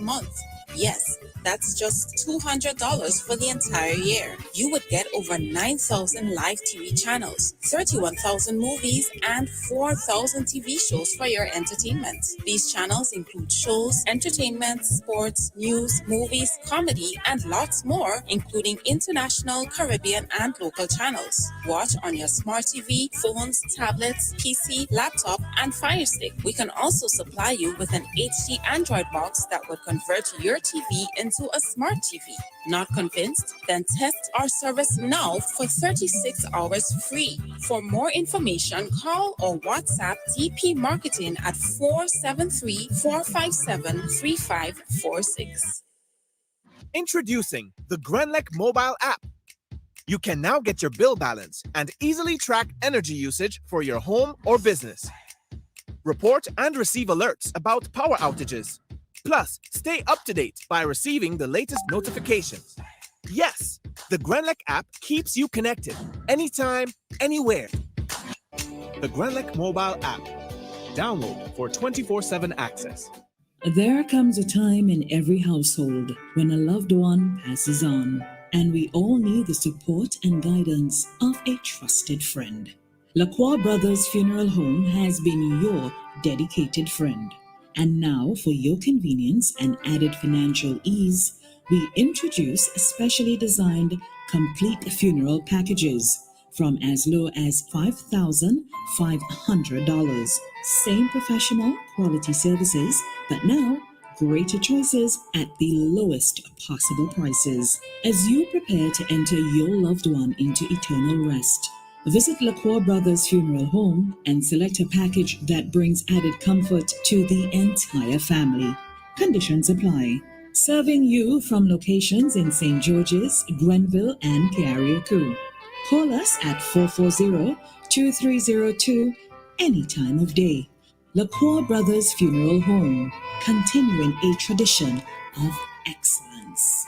month. Yes, that's just $200 for the entire year. You would get over 9,000 live TV channels, 31,000 movies, and 4,000 TV shows for your entertainment. These channels include shows, entertainment, sports, news, movies, comedy, and lots more, including international, Caribbean, and local channels. Watch on your smart TV, phones, tablets, PC, laptop, and Fire Stick. We can also supply you with an HD Android box that would convert your TV into a smart TV. Not convinced? Then test our service now for 36 hours free. For more information, call or WhatsApp DP Marketing at 473-457-3546. Introducing the Grenlec mobile app. You can now get your bill balance and easily track energy usage for your home or business. Report and receive alerts about power outages. Plus, stay up to date by receiving the latest notifications. Yes, the Grenlec app keeps you connected anytime, anywhere. The Grenlec mobile app. Download for 24/7 access. There comes a time in every household when a loved one passes on, and we all need the support and guidance of a trusted friend. Lacroix Brothers Funeral Home has been your dedicated friend. And now, for your convenience and added financial ease, we introduce specially designed complete funeral packages from as low as $5,500. Same professional quality services, but now greater choices at the lowest possible prices. As you prepare to enter your loved one into eternal rest, visit Lacroix Brothers Funeral Home and select a package that brings added comfort to the entire family. Conditions apply. Serving you from locations in St. George's, Grenville, and Carriacou. Call us at 440-2302 any time of day. Lacroix Brothers Funeral Home, continuing a tradition of excellence.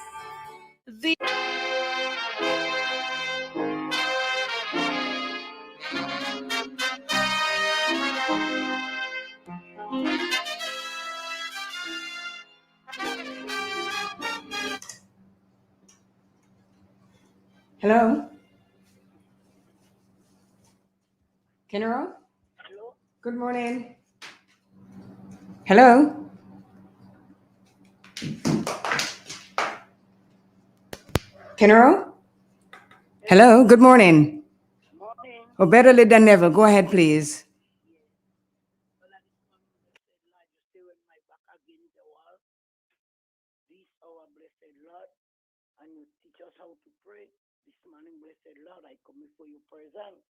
Hello? Kenaro? Hello? Good morning. Hello? Kenaro? Hello, good morning. Morning. Oh, better late than never. Go ahead, please. Well, I just want to say, Lord, you stay with my back against the wall. This our blessed Lord, and you teach us how to pray. This morning, blessed Lord, I come before your presence.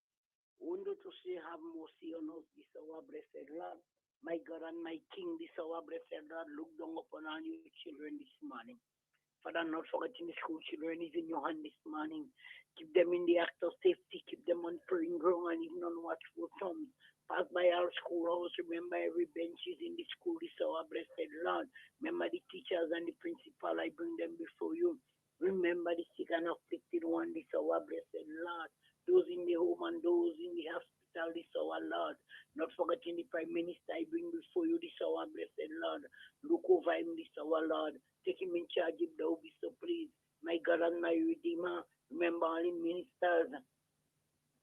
Wonder to say, have mercy on us, this our blessed Lord. My God and my King, this our blessed Lord, look down upon all your children this morning. Father, not forgetting the school children is in your hand this morning. Keep them in the act of safety. Keep them on praying ground and even on watchful tongues. Pass by our schoolhouse. Remember every bench is in the school. This our blessed Lord. Remember the teachers and the principal. I bring them before you. Remember the sick and afflicted one. This our blessed Lord. Those in the home and those in the hospital. This our Lord. Not forgetting the Prime Minister. I bring before you. This our blessed Lord. Look over him. This our Lord. Take him in charge if thou be so pleased. My God and my Redeemer, remember all the ministers.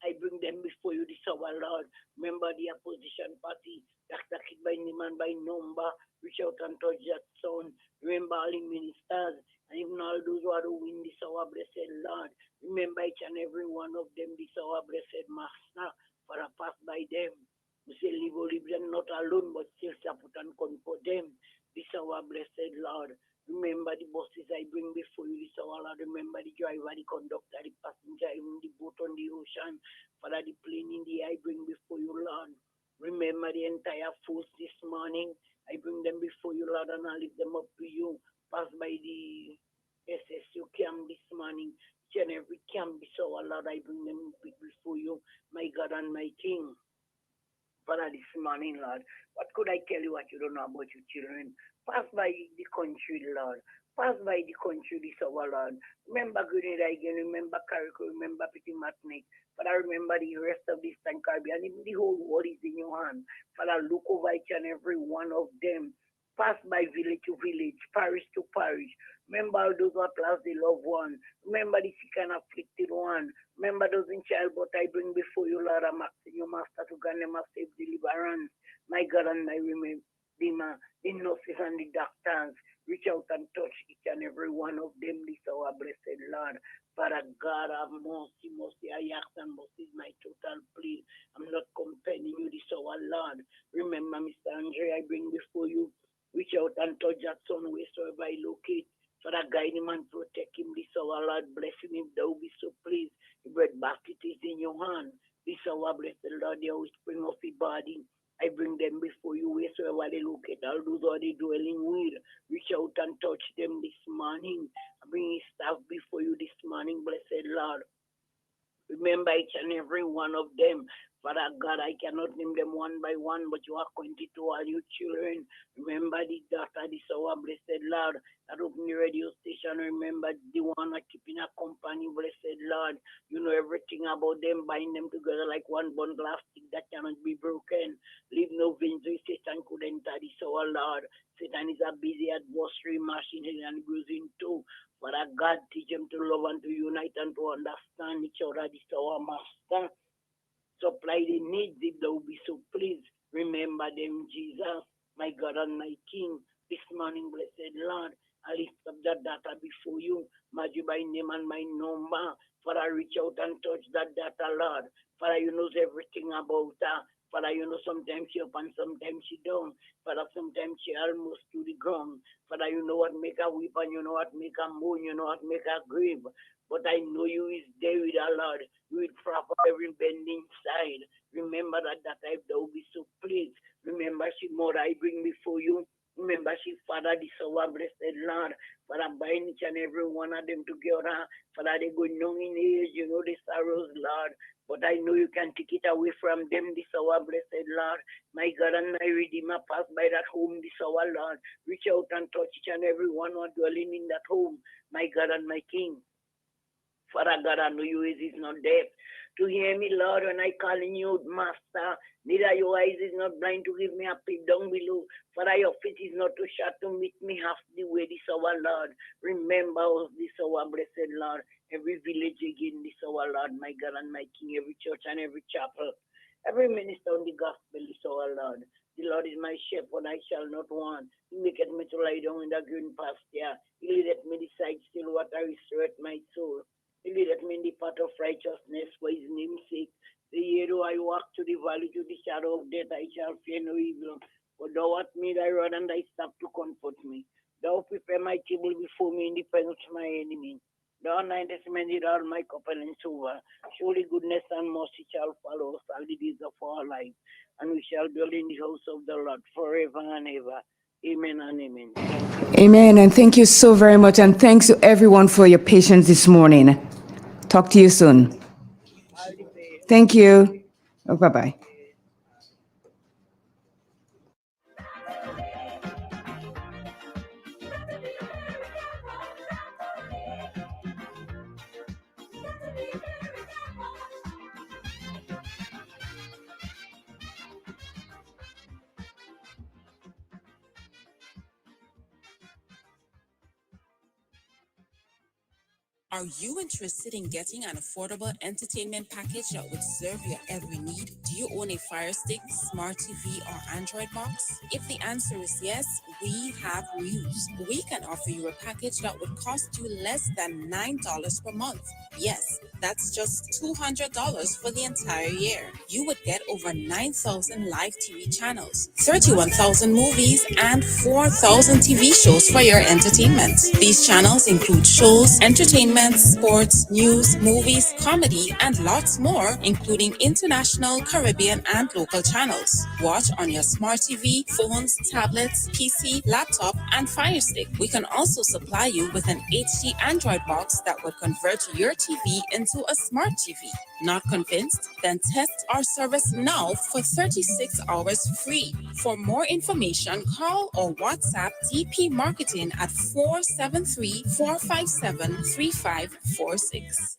I bring them before you this hour, Lord. Remember the opposition party, Dr. Kid by name and by number. Reach out and touch that sound. Remember all the ministers and even all those who are to win this hour, blessed Lord. Remember each and every one of them this hour, blessed Master. For I pass by them. We say, live, and not alone, but still support and comfort them. This hour, blessed Lord. Remember the buses I bring before you this hour, Lord. Remember the driver, the conductor, the passenger, even the boat on the ocean. Father, the plane in the air I bring before you, Lord. Remember the entire force this morning. I bring them before you, Lord, and I lift them up to you. Pass by the SSU camp this morning. Each and every camp this hour, Lord, I bring them before you, my God and my King. Father, this morning, Lord, what could I tell you what you don't know about your children? Pass by the country, Lord. Pass by the country this hour, Lord. Remember Grenada again, remember Carriacou, remember Petit Martinique. Father, remember the rest of this time, Caribbean, even the whole world is in your hand. Father, look over each and every one of them. pass by village to village, parish to parish. Remember all those who have lost their loved one. Remember the sick and afflicted one. Remember those in child, but I bring before you, Lord, I'm asking you, Master, to grant them a safe deliverance. My God and my Redeemer, the nurses and the doctors, reach out and touch each and every one of them, this our blessed Lord. Father God, have mercy, mercy. I ask and mercy is my total plea. I'm not complaining you, this our Lord. Remember, Mr. Andre, I bring before you. Reach out and touch that son wheresoever I locate. Father, guide him and protect him. This our Lord, bless him if thou be so pleased. The bread basket is in your hand. This our blessed Lord, the spring of the body. I bring them before you wheresoever they locate. All those are they dwelling with. Reach out and touch them this morning. I bring his staff before you this morning, blessed Lord. Remember each and every one of them. Father God, I cannot name them one by one, but you are acquainted to all your children. Remember the daughter, this our blessed Lord, that open the radio station. Remember the one that keeping a company, blessed Lord. You know everything about them, bind them together like one bundle of stick that cannot be broken. Leave no veins where Satan could enter, this our Lord. Satan is a busy adversary machine and using too. Father God, teach them to love and to unite and to understand each other. This is our Master. Supply the needs if thou be so pleased. Remember them, Jesus, my God and my King. This morning, blessed Lord, I lift up that data before you, Maju by name and my number. Father, reach out and touch that data, Lord. Father, you knows everything about her. Father, you know sometimes she up and sometimes she down. Father, sometimes she almost to the ground. Father, you know what make her weep and you know what make her moan, you know what make her grieve. But I know you is there with our Lord. You will proper every bending side. Remember that I thou be so pleased. Remember she mother I bring before you. Remember she father this our blessed Lord. Father, bind each and every one of them together. Father, they go young in age, you know the sorrows, Lord. But I know you can take it away from them, this our blessed Lord. My God and my Redeemer, pass by that home, this our Lord. Reach out and touch each and every one who are dwelling in that home. My God and my King. Father God, I know your ears is not deaf to hear me, Lord, when I calling you, Master. Neither your eyes is not blind to give me a pit down below. Father, your feet is not too short to meet me half the way, this our Lord. Remember us, this our blessed Lord. Every village again, this our Lord, my God and my King, every church and every chapel. Every minister on the gospel, this our Lord. The Lord is my shepherd, I shall not want. He maketh me to lie down in the green pasture. He leadeth me beside still water, restore my soul. He leadeth me in the path of righteousness for his name's sake. The year though I walk to the valley to the shadow of death, I shall fear no evil. For thou art me thy rod and thy staff to comfort me. Thou prepare my table before me in the presence of my enemy. Thou anointest me with all my cup and over. Surely goodness and mercy shall follow us all the days of our life, and we shall dwell in the house of the Lord forever and ever. Amen and amen. Thank you. Amen. And thank you so very much. And thanks to everyone for your patience this morning. Talk to you soon. All the best. Thank you. Oh, bye-bye. Are you interested in getting an affordable entertainment package that would serve your every need? Do you own a Fire Stick, Smart TV, or Android box? If the answer is yes, we have news. We can offer you a package that would cost you less than $9 per month. Yes, that's just $200 for the entire year. You would get over 9,000 live TV channels, 31,000 movies, and 4,000 TV shows for your entertainment. These channels include shows, entertainment, sports, news, movies, comedy, and lots more, including international, Caribbean, and local channels. Watch on your smart TV, phones, tablets, PC, laptop, and Fire Stick. We can also supply you with an HD Android box that would convert your TV into a smart TV. Not convinced? Then test our service now for 36 hours free. For more information, call or WhatsApp DP Marketing at 473-457-3546.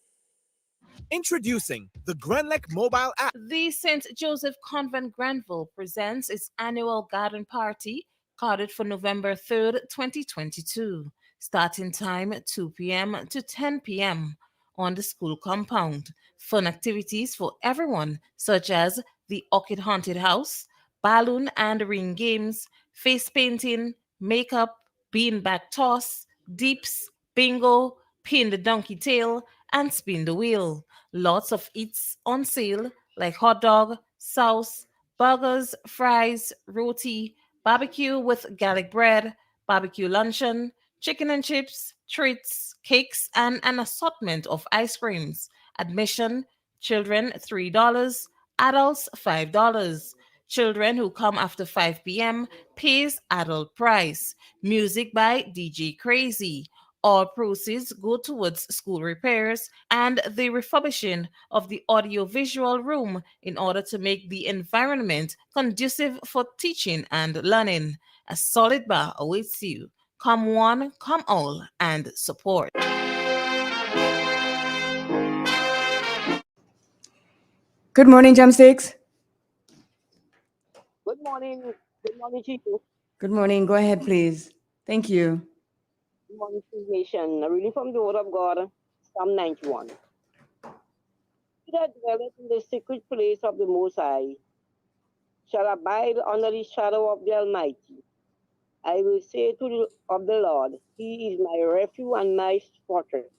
Introducing the Grenlec mobile app. The St. Joseph Convent Granville presents its annual garden party Carded for November 3rd, 2022. Starting time 2 p.m. to 10 p.m. on the school compound. Fun activities for everyone, such as the Orchid Haunted House, balloon and ring games, face painting, makeup, beanbag toss, deeps, bingo, pin the donkey tail, and spin the wheel. Lots of eats on sale like hot dog, sauce, burgers, fries, roti, barbecue with garlic bread, barbecue luncheon, chicken and chips, treats, cakes, and an assortment of ice creams. Admission children $3, adults $5. Children who come after 5 p.m. pays adult price. Music by DJ Crazy. All proceeds go towards school repairs and the refurbishing of the audiovisual room in order to make the environment conducive for teaching and learning. A solid bar awaits you. Come one, come all, and support. Good morning, Jamsticks. Good morning. Good morning, Chico. Good morning. Go ahead, please. Thank you. Good morning, Chief Nation. A reading from the Word of God, Psalm 91. He that dwelleth in the secret place of the Most High shall abide under the shadow of the Almighty. I will say of the Lord, He is my refuge and my fortress.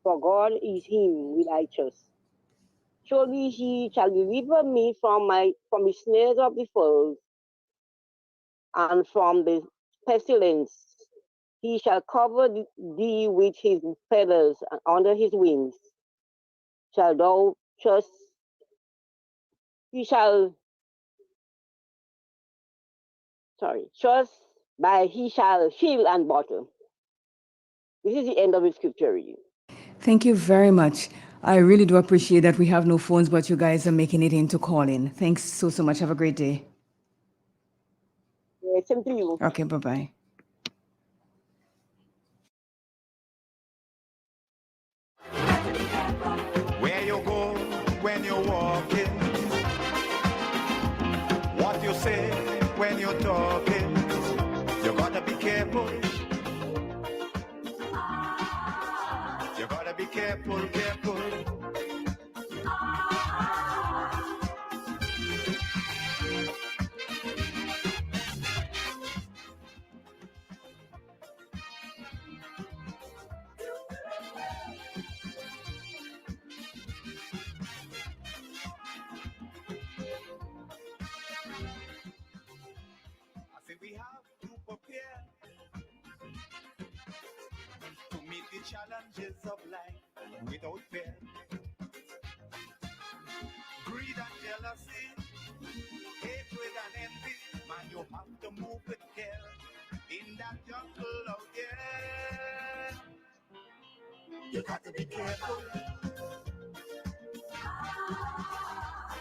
For God is Him righteous. Surely He shall deliver me from the snares of the fowls and from the pestilence. He shall cover thee with his feathers, and under his wings shall thou trust. He shall, trust by he shall shield and buckler. This is the end of the scripture reading. Thank you very much. I really do appreciate that we have no phones, but you guys are making it in to call in. Thanks so much. Have a great day. Same to you. Okay, bye-bye. Where you go when you're walking, what you say when you're talking, you gotta be careful. You gotta be careful, careful. I say we have to prepare to meet the challenges of life without fear. Greed and jealousy, hatred and envy, man, you have to move with care in that jungle out there. You got to be careful.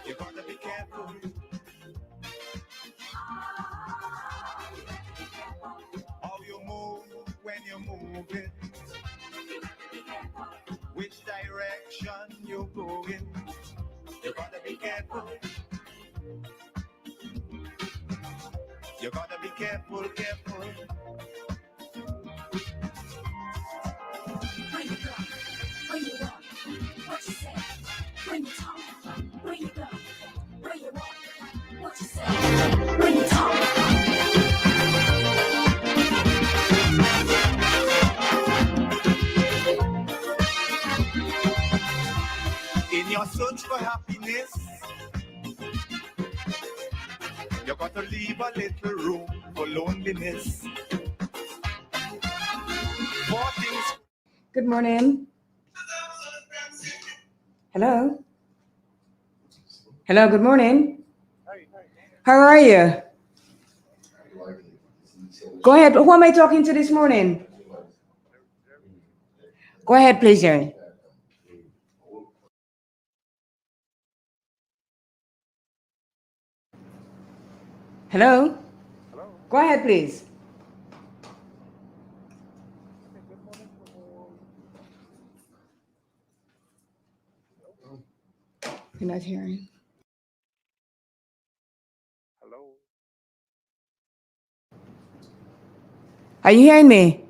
You got to be careful. How you move when you move it, which direction you go in. You gotta be careful. You gotta be careful, careful. Where you go, where you walk, what you say, when you talk, where you go, where you walk, what you say, when you talk. In your search for happiness, you got to leave a little room for loneliness. For things. Good morning. Hello. Hello, good morning. How are you? Go ahead. Who am I talking to this morning? Go ahead, please, Jerry. Hello? Go ahead, please. You're not hearing. Are you hearing me?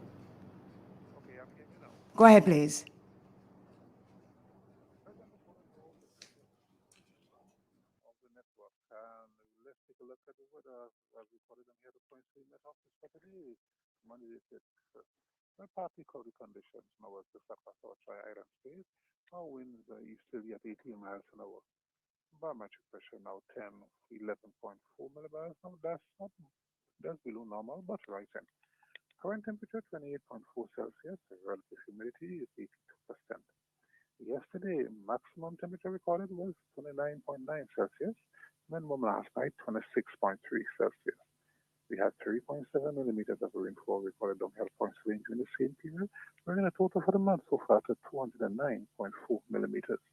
Go ahead, please. Of the network. And let's take a look at the weather as recorded on here. The Point 3 Met Office for today, Monday the 6th. Partly cloudy conditions now as this across our Tri-Island space. Our winds are easterly at 18 miles an hour. Barometric pressure now 11.4 millibars. Now that's below normal but rising. Current temperature 28.4 Celsius. The relative humidity is 82%. Yesterday, maximum temperature recorded was 29.9 Celsius. Minimum last night, 26.3 Celsius. We had 3.7 millimeters of rainfall recorded on Hill Point's range in the same period, bringing a total for the month so far to 209.4 millimeters.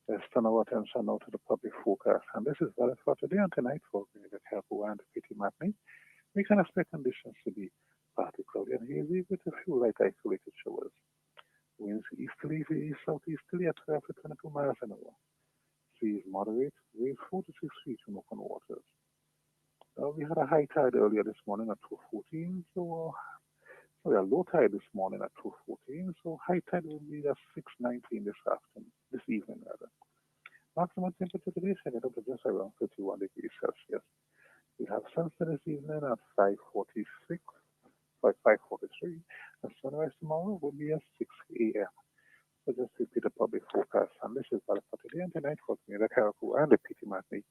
Let's turn our attention now to the public forecast, and this is valid for today and tonight for Greenville, Caribou, and Petite Matney. We can expect conditions to be partly cloudy and hazy with a few light isolated showers. Winds easterly to east southeasterly at 12 to 22 miles an hour. Seas moderate, waves 4 to 6 feet in open waters. We had a high tide earlier this morning at 2:14, so we had low tide this morning at 2:14, so high tide will be at 6:19 this evening rather. Maximum temperature today is headed up to just around 31 degrees Celsius. We have sunset this evening at 5:46. By 5:43, and sunrise tomorrow will be at 6 a.m. So just repeat the public forecast, and this is valid for today and tonight for the Caribou and the Petite Matney.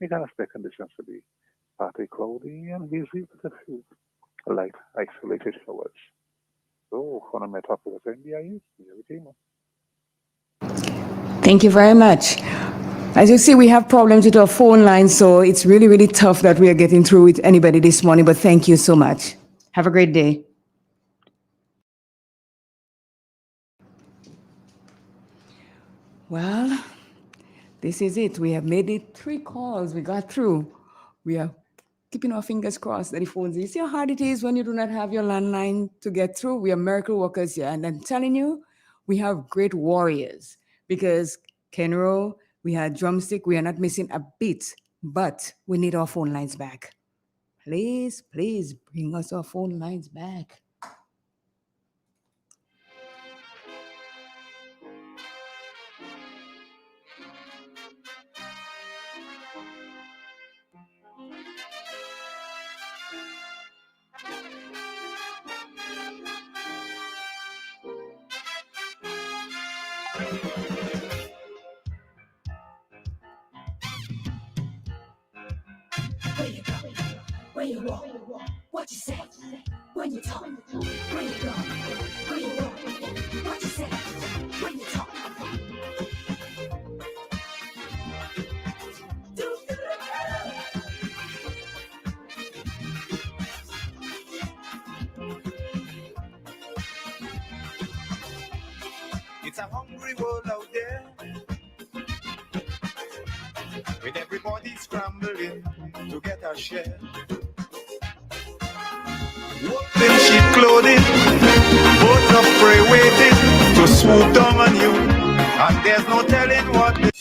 We can expect conditions to be partly cloudy and hazy with a few light isolated showers. So for the Met Office of NBIU, Thank you very much. As you see, we have problems with our phone line, so it's really, really tough that we are getting through with anybody this morning, but thank you so much. Have a great day. Well, this is it. We have made it 3 calls. We got through. We are keeping our fingers crossed that the phones. You see how hard it is when you do not have your landline to get through? We are miracle workers here. And I'm telling you, we have great warriors because Kenro, we had drumstick. We are not missing a beat, but we need our phone lines back. Please, please bring us our phone lines back. Where you go? Where you walk? What you say? When you talk? Where you go? Where you walk? What you say? When you talk? It's a hungry world out there, with everybody scrambling to get a share. Wolf in sheep clothing, boats of prey waiting to swoop down on you, and there's no telling what they...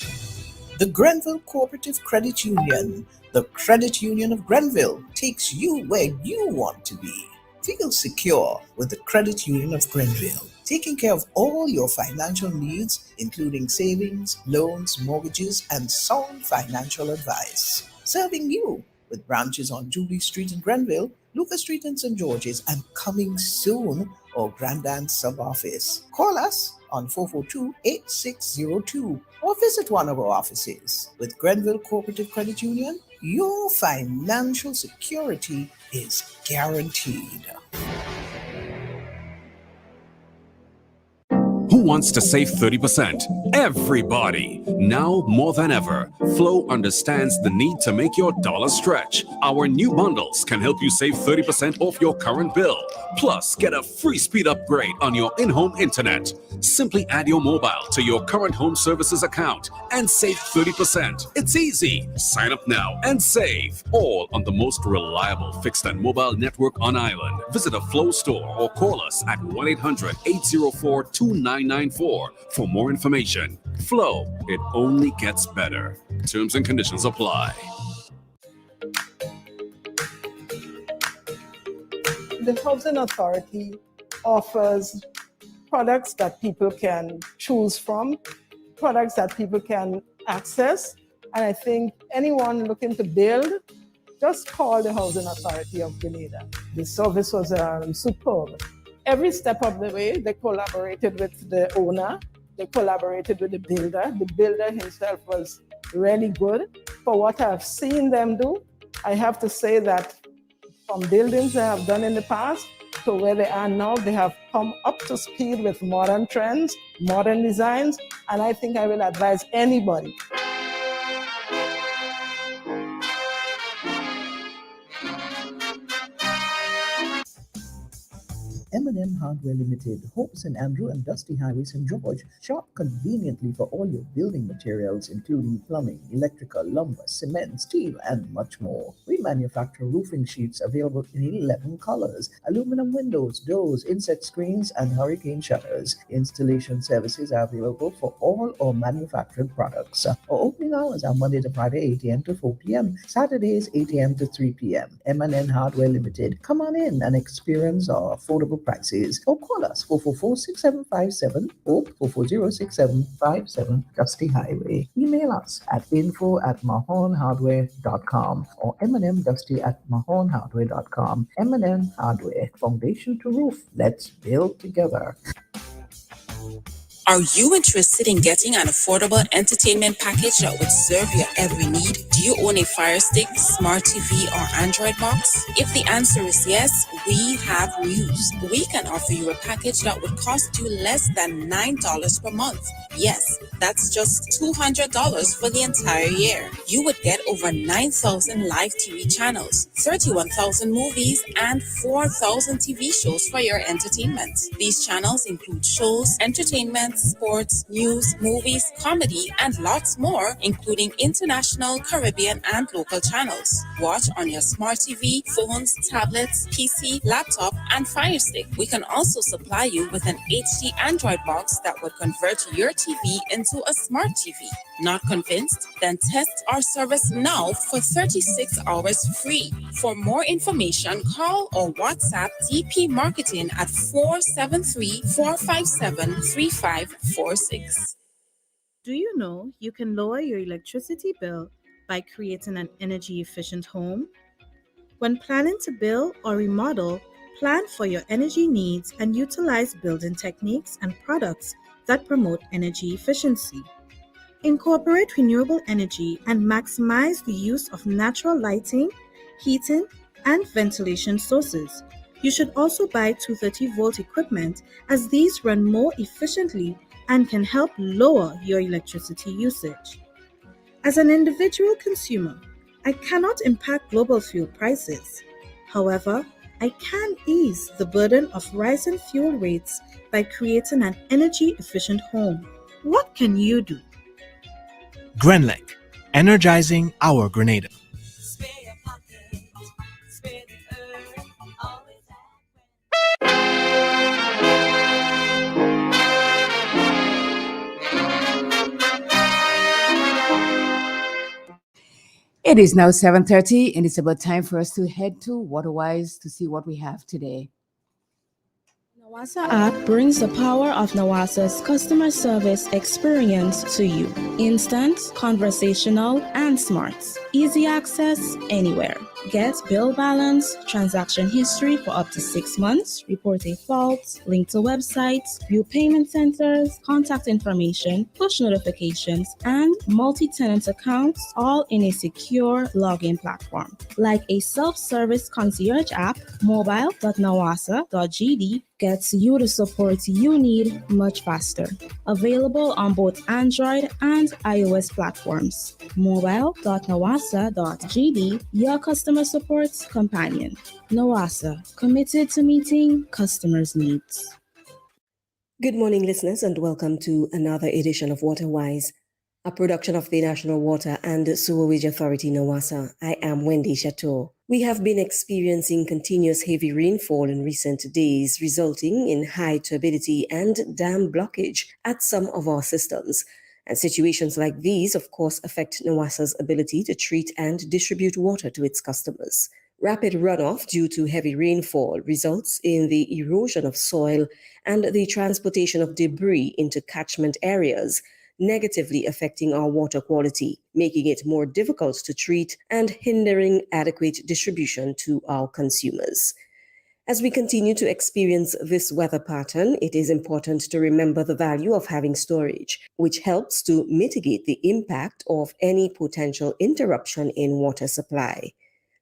The Grenville Cooperative Credit Union, the credit union of Grenville, takes you where you want to be. Feel secure with the Credit Union of Grenville, taking care of all your financial needs, including savings, loans, mortgages, and sound financial advice. Serving you with branches on Jubilee Street in Grenville, Lucas Street in St. George's, and coming soon, our Grandstand sub-office. Call us on 442-8602 or visit one of our offices. With Grenville Cooperative Credit Union, your financial security is guaranteed. Who wants to save 30%? Everybody! Now more than ever, Flow understands the need to make your dollar stretch. Our new bundles can help you save 30% off your current bill. Plus, get a free speed upgrade on your in-home internet. Simply add your mobile to your current home services account and save 30%. It's easy. Sign up now and save. All on the most reliable fixed and mobile network on island. Visit a Flow store or call us at 1-800-804-2994 for more information. Flow, it only gets better. Terms and conditions apply. the Housing Authority offers products that people can choose from, products that people can access. And I think anyone looking to build, just call the Housing Authority of Grenada. The service was superb. Every step of the way, they collaborated with the owner, they collaborated with the builder. The builder himself was really good. For what I've seen them do, I have to say that from buildings they have done in the past to where they are now, they have come up to speed with modern trends, modern designs, and I think I will advise anybody. M&M Hardware Limited, Hope St. Andrew and Dusty Highway, St. George. Shop conveniently for all your building materials, including plumbing, electrical, lumber, cement, steel, and much more. We manufacture roofing sheets available in 11 colors, aluminum windows, doors, insect screens, and hurricane shutters. Installation services are available for all our manufactured products. Our opening hours are Monday to Friday, 8 a.m. to 4 p.m., Saturdays, 8 a.m. to 3 p.m. M&N Hardware Limited. Come on in and experience our affordable prices, or call us 444-6757 or 440-6757 Dusty Highway. Email us at info@mahonhardware.com or mnmdusty@mahonhardware.com. M&M Hardware, foundation to roof. Let's build together. Are you interested in getting an affordable entertainment package that would serve your every need? Do you own a Fire Stick, Smart TV, or Android box? If the answer is yes, we have news. We can offer you a package that would cost you less than $9 per month. Yes, that's just $200 for the entire year. You would get over 9,000 live TV channels, 31,000 movies, and 4,000 TV shows for your entertainment. These channels include shows, entertainment, sports, news, movies, comedy, and lots more, including international, Caribbean, and local channels. Watch on your smart TV, phones, tablets, PC, laptop, and Fire Stick. We can also supply you with an HD Android box that would convert your TV into a smart TV. Not convinced? Then test our service now for 36 hours free. For more information, call or WhatsApp DP Marketing at 473-457-3546. Do you know you can lower your electricity bill by creating an energy efficient home? When planning to build or remodel, plan for your energy needs and utilize building techniques and products that promote energy efficiency. Incorporate renewable energy and maximize the use of natural lighting, heating, and ventilation sources. You should also buy 230-volt equipment as these run more efficiently and can help lower your electricity usage. As an individual consumer, I cannot impact global fuel prices. However, I can ease the burden of rising fuel rates by creating an energy-efficient home. What can you do? Grenlec, energizing our Grenada. It is now 7:30, and it's about time for us to head to Waterwise to see what we have today. Nawasa app brings the power of Nawasa's customer service experience to you. Instant, conversational, and smart. Easy access anywhere. Get bill balance, transaction history for up to 6 months, report a fault, link to websites, view payment centers, contact information, push notifications, and multi-tenant accounts, all in a secure login platform. Like a self-service concierge app, mobile.nawasa.gd gets you the support you need much faster. Available on both Android and iOS platforms. Mobile.nawasa.gd, your customer support companion. Nawasa, committed to meeting customers' needs. Good morning, listeners, and welcome to another edition of Waterwise, a production of the National Water and Sewerage Authority, NAWASA. I am Wendy Chateau. We have been experiencing continuous heavy rainfall in recent days, resulting in high turbidity and dam blockage at some of our systems. And situations like these, of course, affect NAWASA's ability to treat and distribute water to its customers. Rapid runoff due to heavy rainfall results in the erosion of soil and the transportation of debris into catchment areas, negatively affecting our water quality, making it more difficult to treat and hindering adequate distribution to our consumers. As we continue to experience this weather pattern, it is important to remember the value of having storage, which helps to mitigate the impact of any potential interruption in water supply.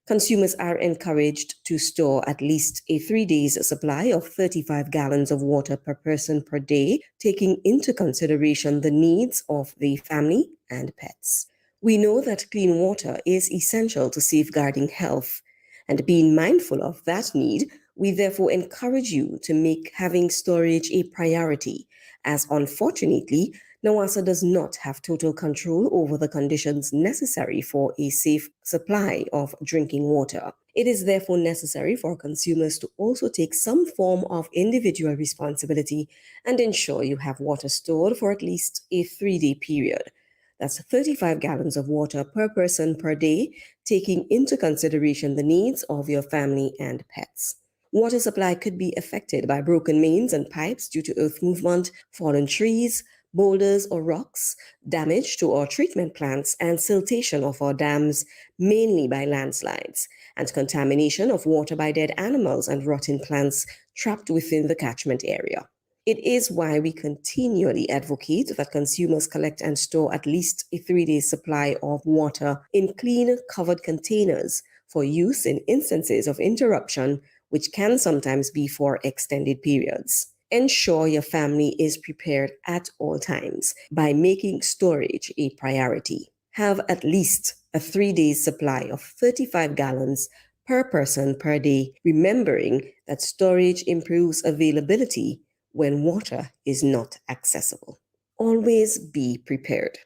Consumers are encouraged to store at least a 3 days supply of 35 gallons of water per person per day, taking into consideration the needs of the family and pets. We know that clean water is essential to safeguarding health, and being mindful of that need, we therefore encourage you to make having storage a priority, as unfortunately, NAWASA does not have total control over the conditions necessary for a safe supply of drinking water. It is therefore necessary for consumers to also take some form of individual responsibility and ensure you have water stored for at least a 3-day period. That's 35 gallons of water per person per day, taking into consideration the needs of your family and pets. Water supply could be affected by broken mains and pipes due to earth movement, fallen trees, boulders or rocks, damage to our treatment plants, and siltation of our dams, mainly by landslides, and contamination of water by dead animals and rotten plants trapped within the catchment area. It is why we continually advocate that consumers collect and store at least a 3-day supply of water in clean, covered containers for use in instances of interruption, which can sometimes be for extended periods. Ensure your family is prepared at all times by making storage a priority. Have at least a 3-day supply of 35 gallons per person per day, remembering that storage improves availability when water is not accessible. Always be prepared.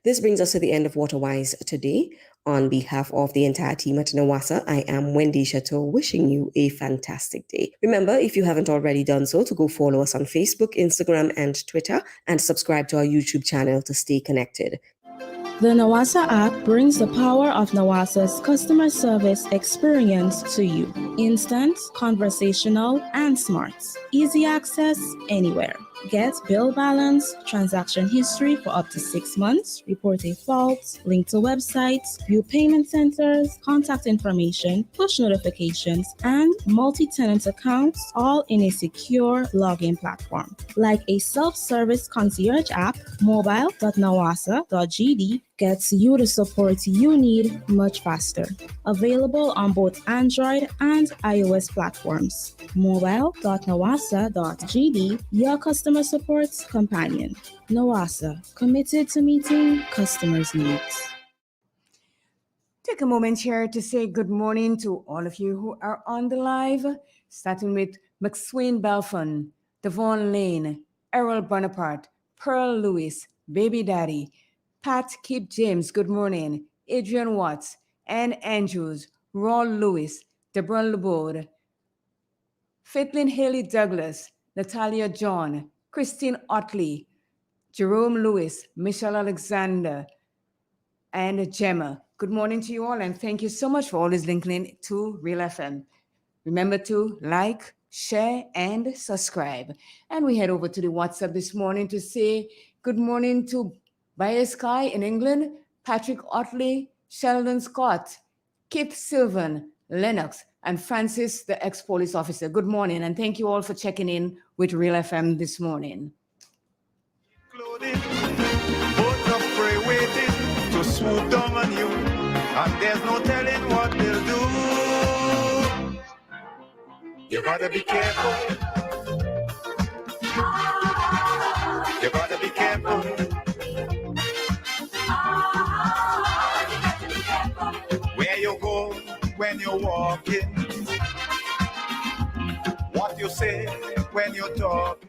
This brings us to the end of WaterWise today. On behalf of the entire team at NAWASA, I am Wendy Chateau, wishing you a fantastic day. Remember, if you haven't already done so, to go follow us on Facebook, Instagram, and Twitter, and subscribe to our YouTube channel to stay connected. The NAWASA app brings the power of NAWASA's customer service experience to you. Instant, conversational, and smart. Easy access anywhere. Get bill balance, transaction history for up to 6 months, report a fault, link to websites, view payment centers, contact information, push notifications, and multi-tenant accounts, all in a secure login platform. Like a self-service concierge app, mobile.nawasa.gd gets you the support you need much faster. Available on both Android and iOS platforms. Mobile.nawasa.gd, your customer support companion. NAWASA, committed to meeting customers' needs. Take a moment here to say good morning to all of you who are on the live, starting with McSwain Belfon, Devon Lane, Errol Bonaparte, Pearl Lewis, Baby Daddy, Pat Kip James, good morning, Adrian Watts, Ann Andrews, Ron Lewis, Deborah LeBaud, Faitlin Haley Douglas, Natalia John, Christine Otley, Jerome Lewis, Michelle Alexander, and Gemma. Good morning to you all, and thank you so much for always linking in to Real FM. Remember to like, share, and subscribe. And we head over to the WhatsApp this morning to say good morning to Bayer Sky in England, Patrick Otley, Sheldon Scott, Kip Sylvan, Lennox, and Francis, the ex-police officer. Good morning, and thank you all for checking in with Real FM this morning. Both of prey waiting to swoop down on you, and there's no telling what they'll do. You gotta be careful. You gotta be careful. Where you go when you're walking, what you say when you talk.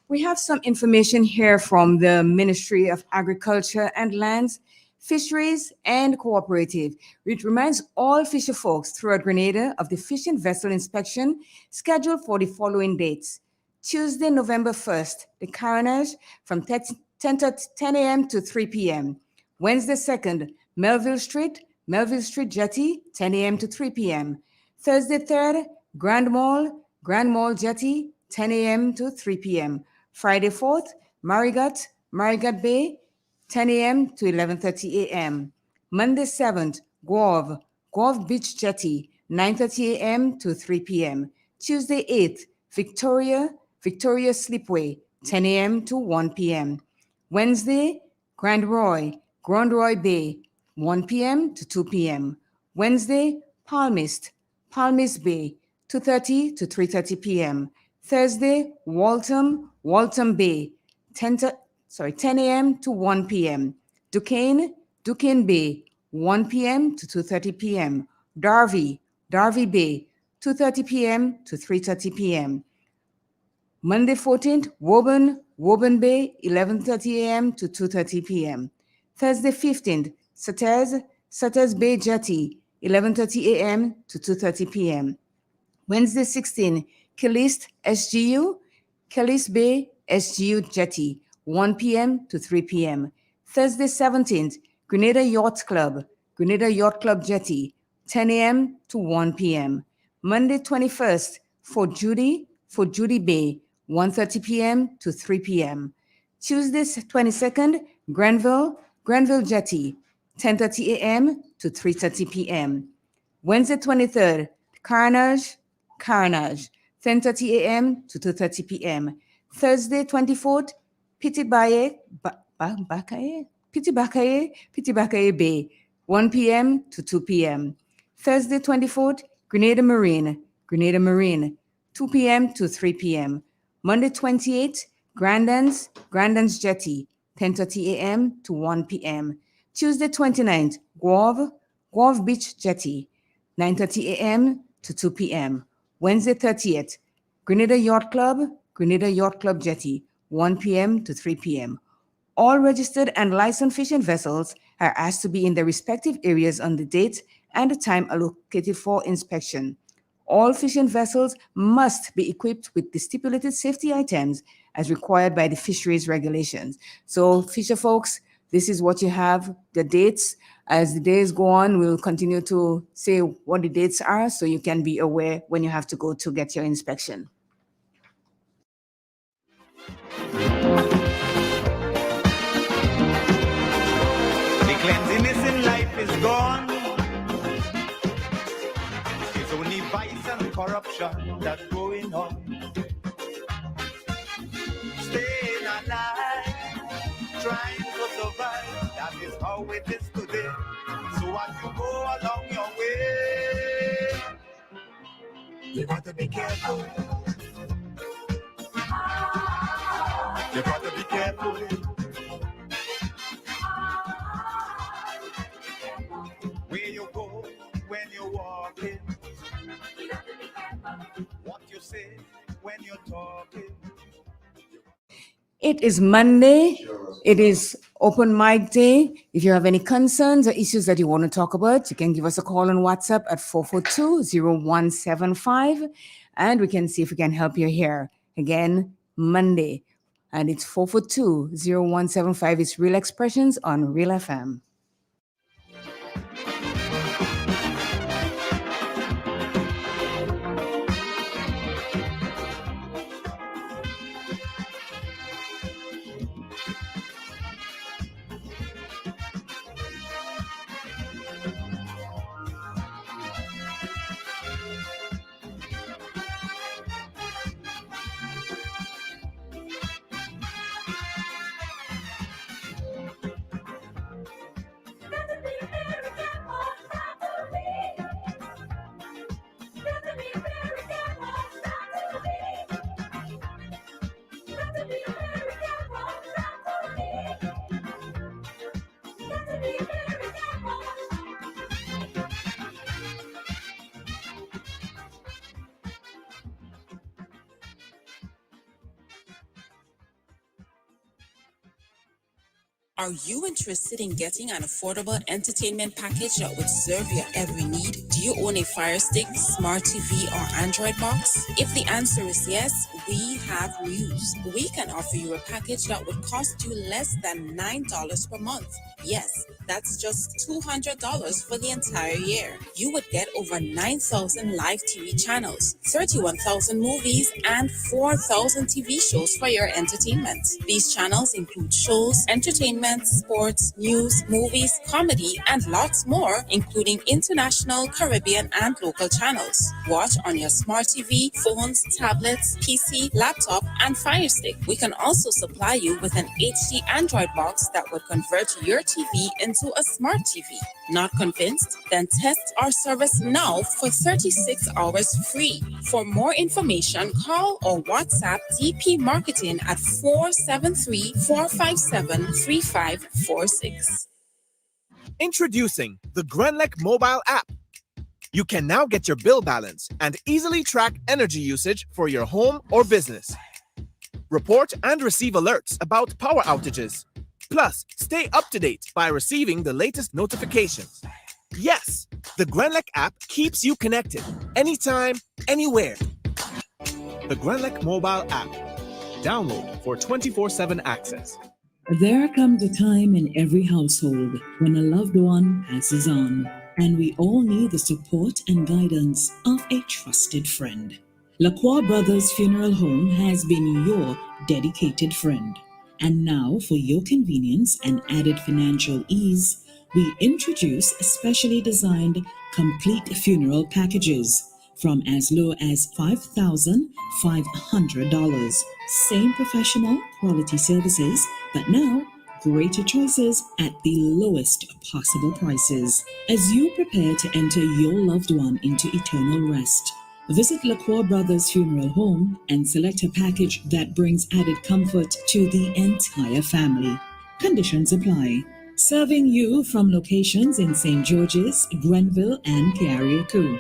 We have some information here from the Ministry of Agriculture and Lands, Fisheries and Cooperative, which reminds all fisher folks throughout Grenada of the fishing vessel inspection scheduled for the following dates. Tuesday, November 1st, the Caranage from 10 a.m. to 3 p.m. Wednesday 2nd, Melville Street, Melville Street Jetty, 10 a.m. to 3 p.m. Thursday 3rd, Grand Mall Jetty, 10 a.m. to 3 p.m. Friday 4th, Marigat Bay, 10 a.m. to 11:30 a.m. Monday 7th, Guave Beach Jetty, 9:30 a.m. to 3 p.m. Tuesday 8th, Victoria Slipway, 10 a.m. to 1 p.m. Wednesday, Grand Roy Bay, 1 p.m. to 2 p.m. Wednesday, Palmist Bay, 2:30 to 3:30 p.m. Thursday, Waltham Bay, 10 a.m. to 1 p.m. Duquesne Bay, 1 p.m. to 2:30 p.m. Darby Bay, 2:30 p.m. to 3:30 p.m. Monday 14th, Woburn Bay, 11:30 a.m. to 2:30 p.m. Thursday 15th, Satters Bay Jetty, 11:30 a.m. to 2:30 p.m. Wednesday 16th, Kellis Bay SGU Jetty, 1 p.m. to 3 p.m. Thursday 17th, Grenada Yacht Club Jetty, 10 a.m. to 1 p.m. Monday 21st, Fort Judy Bay, 1:30 p.m. to 3 p.m. Tuesday 22nd, Granville Jetty, 10:30 a.m. to 3:30 p.m. Wednesday 23rd, Carnage, 10:30 a.m. to 2:30 p.m. Thursday 24th, Piti Bakaye Bay, 1 p.m. to 2 p.m. Thursday 24th, Grenada Marine, 2 p.m. to 3 p.m. Monday 28th, Grandans Jetty, 10:30 a.m. to 1 p.m. Tuesday 29th, Guave Beach Jetty, 9:30 a.m. to 2 p.m. Wednesday 30th, Grenada Yacht Club Jetty, 1 p.m. to 3 p.m. All registered and licensed fishing vessels are asked to be in their respective areas on the date and the time allocated for inspection. All fishing vessels must be equipped with the stipulated safety items as required by the fisheries regulations. So, fisher folks, this is what you have, the dates. As the days go on, we'll continue to say what the dates are so you can be aware when you have to go to get your inspection. The cleanliness in life is gone. It's only vice and corruption that's going on. Staying alive, trying to survive. That is how it is today. So as you go along your way, you got to be careful. You got to be careful. Where you go when you're walking. What you say when you're talking. It is Monday. It is open mic day. If you have any concerns or issues that you want to talk about, you can give us a call on WhatsApp at 442-0175, and we can see if we can help you here. Again, Monday. And it's 442-0175. It's Real Expressions on Real FM. Are you interested in getting an affordable entertainment package that would serve your every need? Do you own a Fire Stick, Smart TV, or Android box? If the answer is yes, we have news. We can offer you a package that would cost you less than $9 per month. Yes, that's just $200 for the entire year. You would get over 9,000 live TV channels, 31,000 movies, and 4,000 TV shows for your entertainment. These channels include shows, entertainment, sports, news, movies, comedy, and lots more, including international, Caribbean, and local channels. Watch on your smart TV, phones, tablets, PC, laptop, and Fire Stick. We can also supply you with an HD Android box that would convert your TV into a smart TV. Not convinced? Then test our service now for 36 hours free. For more information, call or WhatsApp DP Marketing at 473-457-3546. Introducing the Grenlec mobile app. You can now get your bill balance and easily track energy usage for your home or business. Report and receive alerts about power outages. Plus, stay up to date by receiving the latest notifications. Yes, the Grenlec app keeps you connected anytime, anywhere. The Grenlec mobile app. Download for 24/7 access. There comes a time in every household when a loved one passes on, and we all need the support and guidance of a trusted friend. Lacroix Brothers Funeral Home has been your dedicated friend. And now, for your convenience and added financial ease, we introduce specially designed complete funeral packages from as low as $5,500. Same professional quality services, but now greater choices at the lowest possible prices. As you prepare to enter your loved one into eternal rest, visit Lacroix Brothers Funeral Home and select a package that brings added comfort to the entire family. Conditions apply. Serving you from locations in St. George's, Grenville, and Carriacou.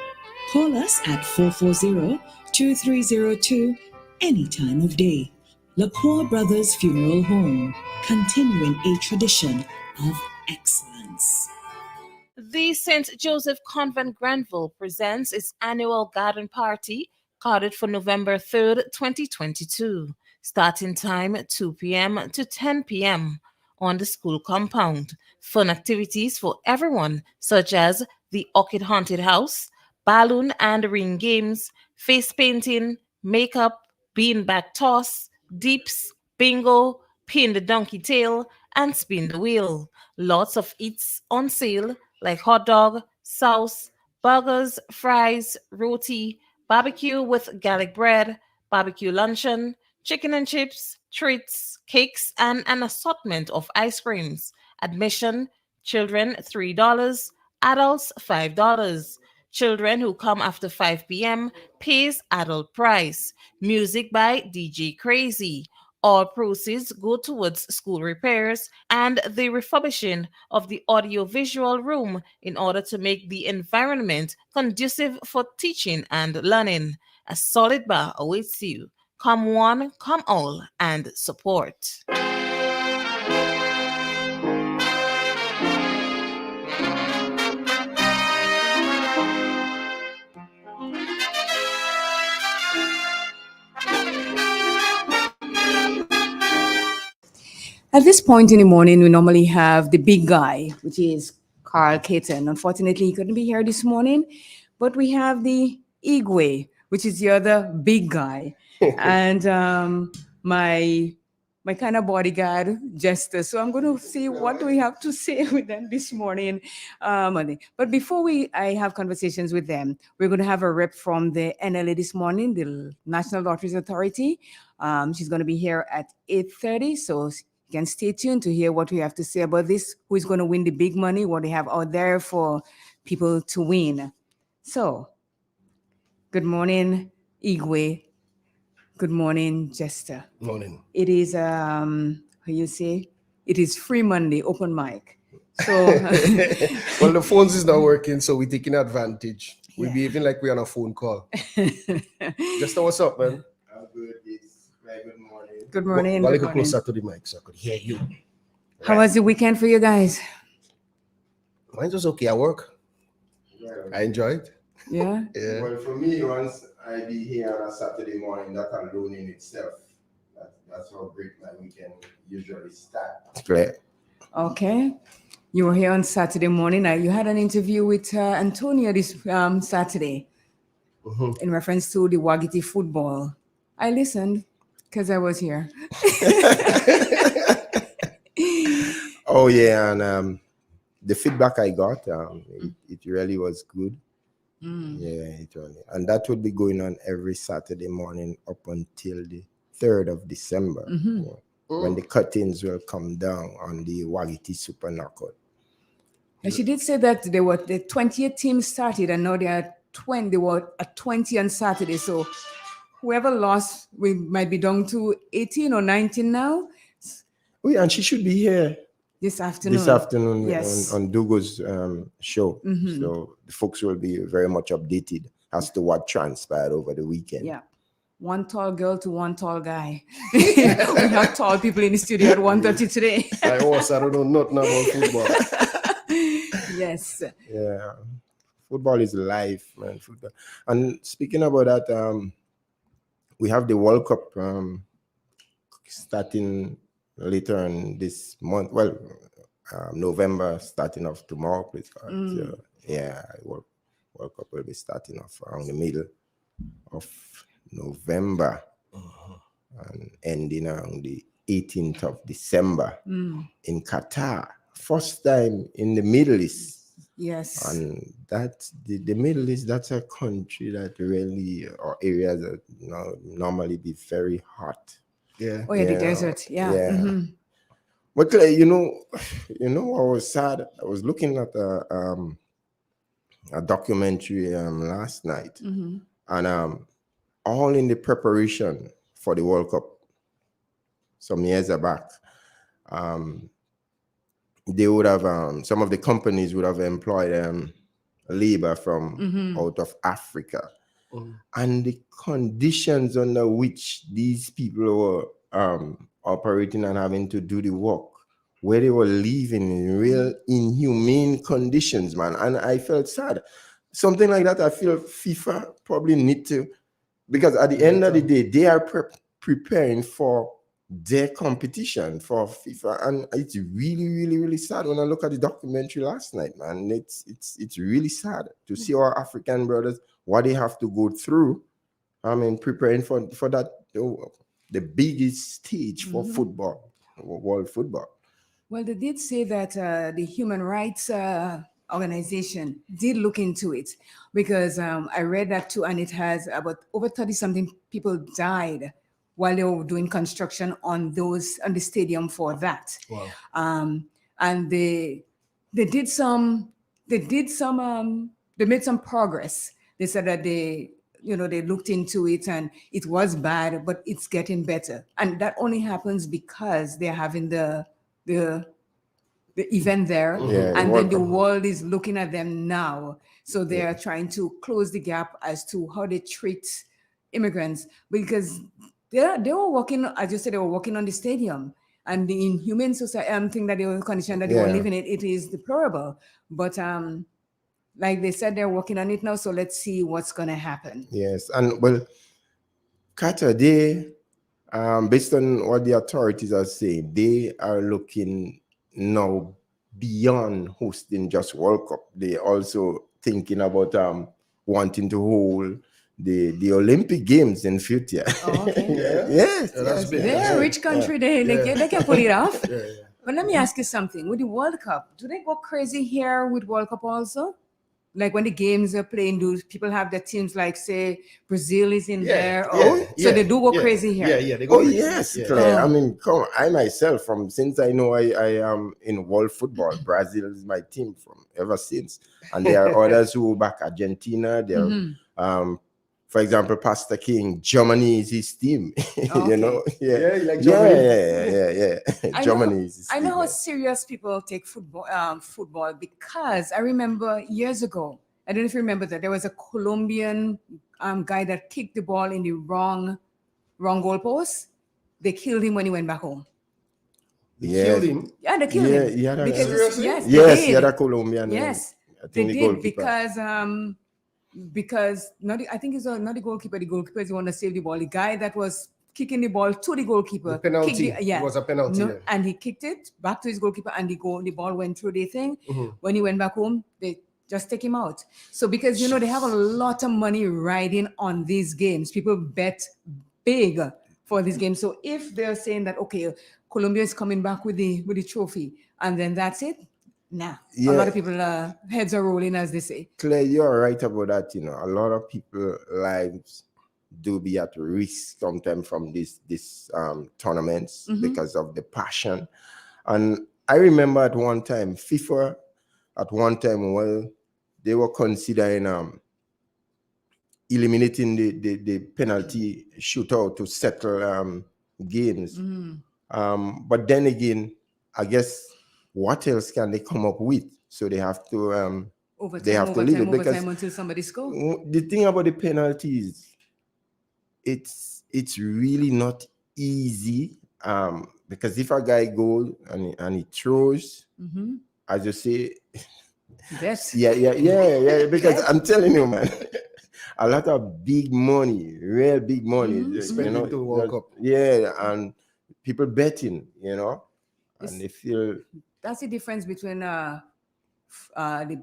Call us at 440-2302 any time of day. Lacroix Brothers Funeral Home, continuing a tradition of excellence. The St. Joseph Convent Granville presents its annual garden party, carded for November 3rd, 2022. Starting time 2 p.m. to 10 p.m. on the school compound. Fun activities for everyone, such as the Orchid Haunted House, balloon and ring games, face painting, makeup, beanbag toss, deeps, bingo, pin the donkey tail, and spin the wheel. Lots of eats on sale like hot dog, sauce, burgers, fries, roti, barbecue with garlic bread, barbecue luncheon, chicken and chips, treats, cakes, and an assortment of ice creams. Admission, children $3, adults $5. Children who come after 5 p.m. pays adult price. Music by DJ Crazy. All proceeds go towards school repairs and the refurbishing of the audiovisual room in order to make the environment conducive for teaching and learning. A solid bar awaits you. Come one, come all, and support. At this point in the morning, we normally have the big guy, which is Carl Caton. Unfortunately, he couldn't be here this morning, but we have the Igwe, which is the other big guy, and my kind of bodyguard, Jester. So I'm going to see what do we have to say with them this morning. But before I have conversations with them, we're going to have a rep from the NLA this morning, the National Lotteries Authority. She's going to be here at 8:30, so you can stay tuned to hear what we have to say about this, who is going to win the big money, what they have out there for people to win. So, good morning, Igwe. Good morning, Jester. Morning. It is, how you say, it is free Monday, open mic. So, well, the phones is not working, so we're taking advantage. We're behaving like we're on a phone call. Jester, what's up, man? I'm good. It's very good morning. Good morning. Go a good little morning. closer to the mic so I could hear you. How was the weekend for you guys? Mine was okay at work. I enjoyed. Yeah. Yeah. Well, for me, once I be here on a Saturday morning, that alone in itself, that's how great my weekend usually starts. Clear. Okay. You were here on Saturday morning. You had an interview with Antonio this Saturday in reference to the Wagiti football. I listened because I was here. Oh yeah, and the feedback I got, it really was good. Yeah, it really, and that would be going on every Saturday morning up until the 3rd of December, when the curtains will come down on the Wagiti Super Knockout. And she did say that they were the 20th team started, and now they are 20. They were at 20 on Saturday. So whoever lost, we might be down to 18 or 19 now. Oh yeah, and she should be here this afternoon. Yes, on Dugo's show. So the folks will be very much updated as to what transpired over the weekend. Yeah. One tall girl to one tall guy. We have tall people in the studio at 1:30 today. I don't know nothing about football. Yes. Yeah. Football is life, man. Football. And speaking about that, we have the World Cup starting later in this month. Well, November, starting off tomorrow, please. So, yeah, World Cup will be starting off around the middle of November and ending on the 18th of December in Qatar. First time in the Middle East. Yes. And that's the Middle East, that's a country that really, or areas that normally be very hot. Yeah. Oh, yeah, the desert. Yeah. Yeah. But I was sad. I was looking at a documentary last night, and all in the preparation for the World Cup some years back, they would have some of the companies would have employed labor from out of Africa, and the conditions under which these people were operating and having to do the work, where they were living in real inhumane conditions, man. And I felt sad. Something like that, I feel FIFA probably need to, because at the end of the day, they are preparing for their competition for FIFA, and it's really, really, really sad when I look at the documentary last night, man. It's really sad to see our African brothers, what they have to go through. I mean, preparing for that, the biggest stage for football, world football. Well, they did say that the human rights organization did look into it, because I read that too, and it has about over 30-something people died while they were doing construction on the stadium for that. Wow. And they made some progress. They said that they looked into it, and it was bad, but it's getting better. And that only happens because they're having the event there, and then the world is looking at them now. So they are trying to close the gap as to how they treat immigrants, because they were working, as you said, they were working on the stadium, and the inhumane society thing that they were conditioned that they were living in, it is deplorable. But like they said, they're working on it now, so let's see what's gonna happen. Yes, and well, Qatar, they, based on what the authorities are saying, they are looking now beyond hosting just World Cup. They also thinking about wanting to hold the Olympic Games in future. Oh, okay. Yes, that's big. They're a rich country. They can pull it off. Yeah. But let me ask you something. With the World Cup, do they go crazy here with World Cup also? Like when the games are playing, do people have their teams, like say Brazil is in there? So they do go crazy here. Yeah, they go crazy. Yes, Claire. I mean, come on. I myself, since I know I am in world football, Brazil is my team from ever since. And there are others who back Argentina. There are, for example, Pastor King, Germany is his team. You know? Yeah, like Germany. Yeah. Germany is his I team. know how serious people take football, because I remember years ago, I don't know if you remember that, there was a Colombian guy that kicked the ball in the wrong goalpost. They killed him when he went back home. They killed him. Yeah, they killed Yeah, him. he had a- Because Seriously? yes, Yes, they he had did. a Colombian. Yes, I they think the did goalkeeper. because not I think it's not the goalkeeper. The goalkeeper is the one that saved the ball. The guy that was kicking the ball to the goalkeeper, The penalty. kicked It was a penalty, yeah. and he kicked it back to his goalkeeper, and the ball went through the thing. Mhm. When he went back home, they just take him out. So because they have a lot of money riding on these games, people bet big for this game. So if they're saying that okay, Colombia is coming back with the trophy, and then that's it, nah. A lot of people heads are rolling, as they say. Claire, you're right about that. A lot of people lives do be at risk sometimes from these tournaments because of the passion. And I remember at one time, FIFA, well, they were considering eliminating the penalty shootout to settle games. But then again, I guess what else can they come up with? So they have to leave it because until somebody scores. the thing about the penalties, it's really not easy. Because if a guy goes and he throws, as you say, yeah. Because I'm telling you, man, a lot of big money, real big money, Spending to World Cup. Yeah, and people betting, and they feel that's the difference between the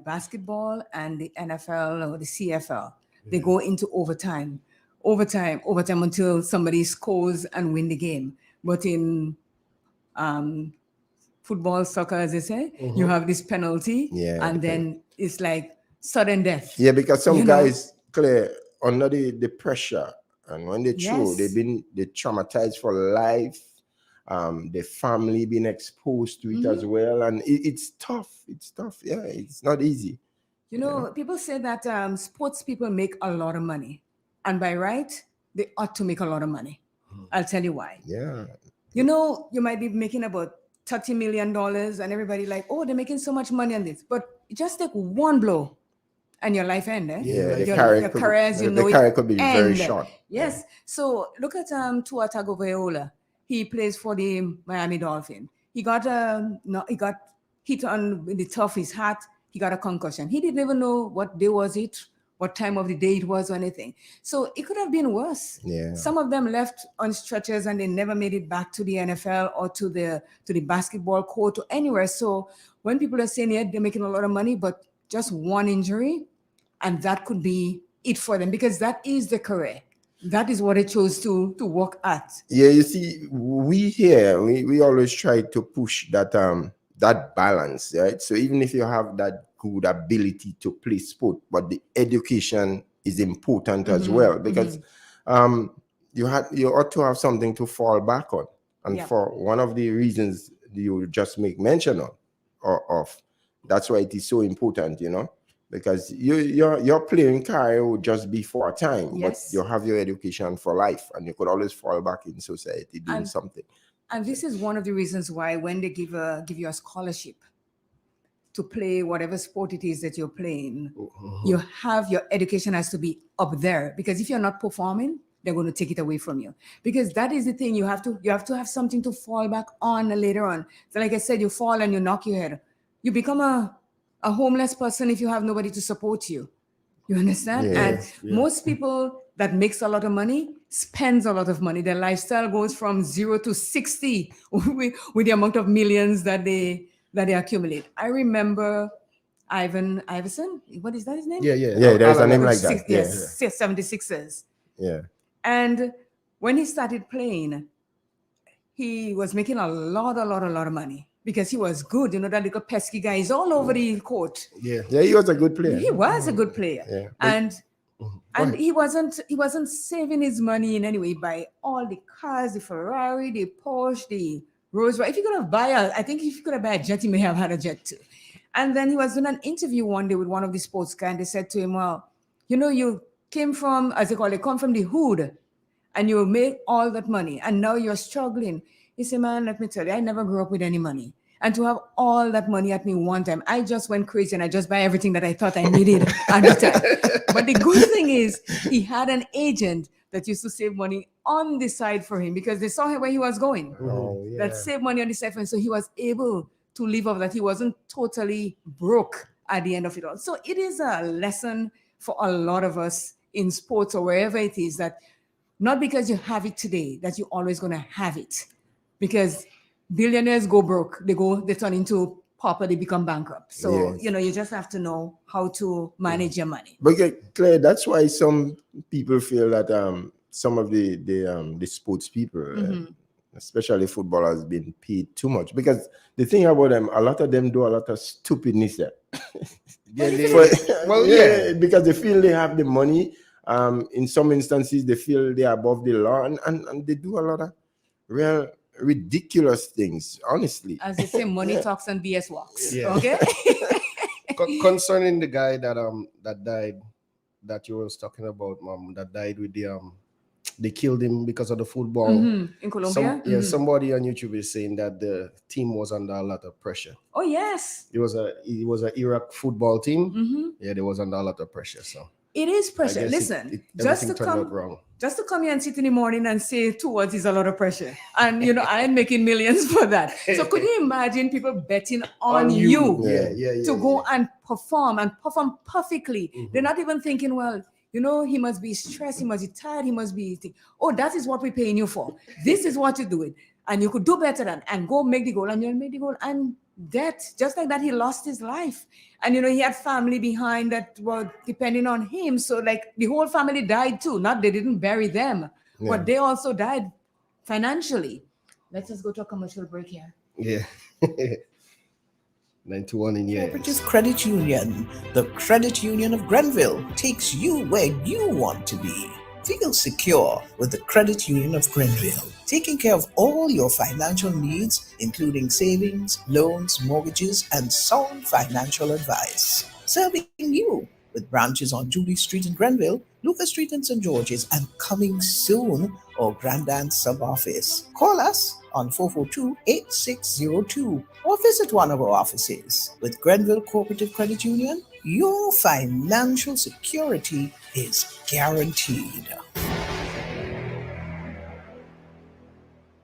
basketball and the NFL or the CFL. They go into overtime until somebody scores and win the game. But in football, soccer, as they say, you have this penalty, and then it's like sudden death. Yeah, because some guys, Claire, under the pressure, and when they throw, Yes. they traumatized for life. The family being exposed to it as well, and it's tough. It's tough. Yeah, it's not easy. People say that sports people make a lot of money, and by right, they ought to make a lot of money. I'll tell you why. Yeah. You might be making about $30 million, and everybody like, oh, they're making so much money on this. But just take one blow, and your life end. Yeah, your career career, as you the know, career it could be end. very short. Yes. So look at Tua Tagovailoa. He plays for the Miami Dolphins. He got hit on the top of his hat. He got a concussion. He didn't even know what day was it, what time of the day it was, or anything. So it could have been worse. Yeah. Some of them left on stretchers and they never made it back to the NFL or to the basketball court or anywhere. So when people are saying, yeah, they're making a lot of money, but just one injury, and that could be it for them, because that is the career. That is what they chose to work at. Yeah, you see, we always try to push that balance, right? So even if you have that good ability to play sport, but the education is important as well, because you ought to have something to fall back on. And for one of the reasons you just make mention of, that's why it is so important, because your playing career would just be for a time, but you have your education for life, and you could always fall back in society doing something. And this is one of the reasons why when they give you a scholarship to play whatever sport it is that you're playing, you have your education has to be up there, because if you're not performing, they're going to take it away from you, because that is the thing. You have to have something to fall back on later on. So like I said, you fall and you knock your head, you become a homeless person if you have nobody to support you. You understand? Yes, and most people that makes a lot of money spends a lot of money. Their lifestyle goes from 0 to 60 with the amount of millions that they accumulate. I remember Iverson. What is that his name? Yeah. There's a name like that. Yes, 76ers. Yeah. And when he started playing, he was making a lot of money, because he was good. That little pesky guy is all over the court. Yeah, he was a good player. He was a good player. Yeah. And he wasn't saving his money in any way by all the cars, the Ferrari, the Porsche, the Rolls Royce. If he could have buy a jet, he may have had a jet too. And then he was doing an interview one day with one of the sports guys, and they said to him, well, you came from, as they call it, come from the hood, and you made all that money, and now you're struggling. He said, man, let me tell you, I never grew up with any money. And to have all that money at me one time, I just went crazy and I just buy everything that I thought I needed at the time. But the good thing is he had an agent that used to save money on the side for him because they saw where he was going. Oh, yeah. That saved money on the side for him, so he was able to live off that. He wasn't totally broke at the end of it all. So it is a lesson for a lot of us in sports or wherever it is, that not because you have it today that you're always going to have it, because billionaires go broke, they turn into pauper, they become bankrupt. So Yes. you just have to know how to manage your money. But Claire, that's why some people feel that some of the sports people, especially footballers, been paid too much, because the thing about them, a lot of them do a lot of stupidness there. Because they feel they have the money. In some instances, they feel they are above the law, and they do a lot of real ridiculous things. Honestly, as they say, money talks and BS walks. Yeah. Okay. Concerning the guy that died, that you was talking about, Mom, that died with the they killed him because of the football in Colombia. Somebody on YouTube is saying that the team was under a lot of pressure. Oh yes, it was a Iraq football team. Yeah, they was under a lot of pressure. So it is pressure. Listen, just to come here and sit in the morning and say 2 words is a lot of pressure, and I'm making millions for that. So could you imagine people betting on you to go and perform perfectly? They're not even thinking, well, he must be stressed, he must be tired, he must be eating. Oh, that is what we're paying you for. This is what you're doing. And you could do better than, and go make the goal, and you'll make the goal. And that, just like that, he lost his life. And, he had family behind that were depending on him. So, like, the whole family died too. Not, they didn't bury them, but they also died financially. Let's just go to a commercial break here. Yeah. 91 in years. Cooperative Credit Union, the credit union of Grenville, takes you where you want to be. Feel secure with the Credit Union of Grenville, taking care of all your financial needs, including savings, loans, mortgages, and sound financial advice. Serving you with branches on Julie Street in Grenville, Lucas Street in St. George's, and coming soon, our Grandstand sub-office. Call us on 442-8602 or visit one of our offices. With Grenville Cooperative Credit Union, your financial security is guaranteed.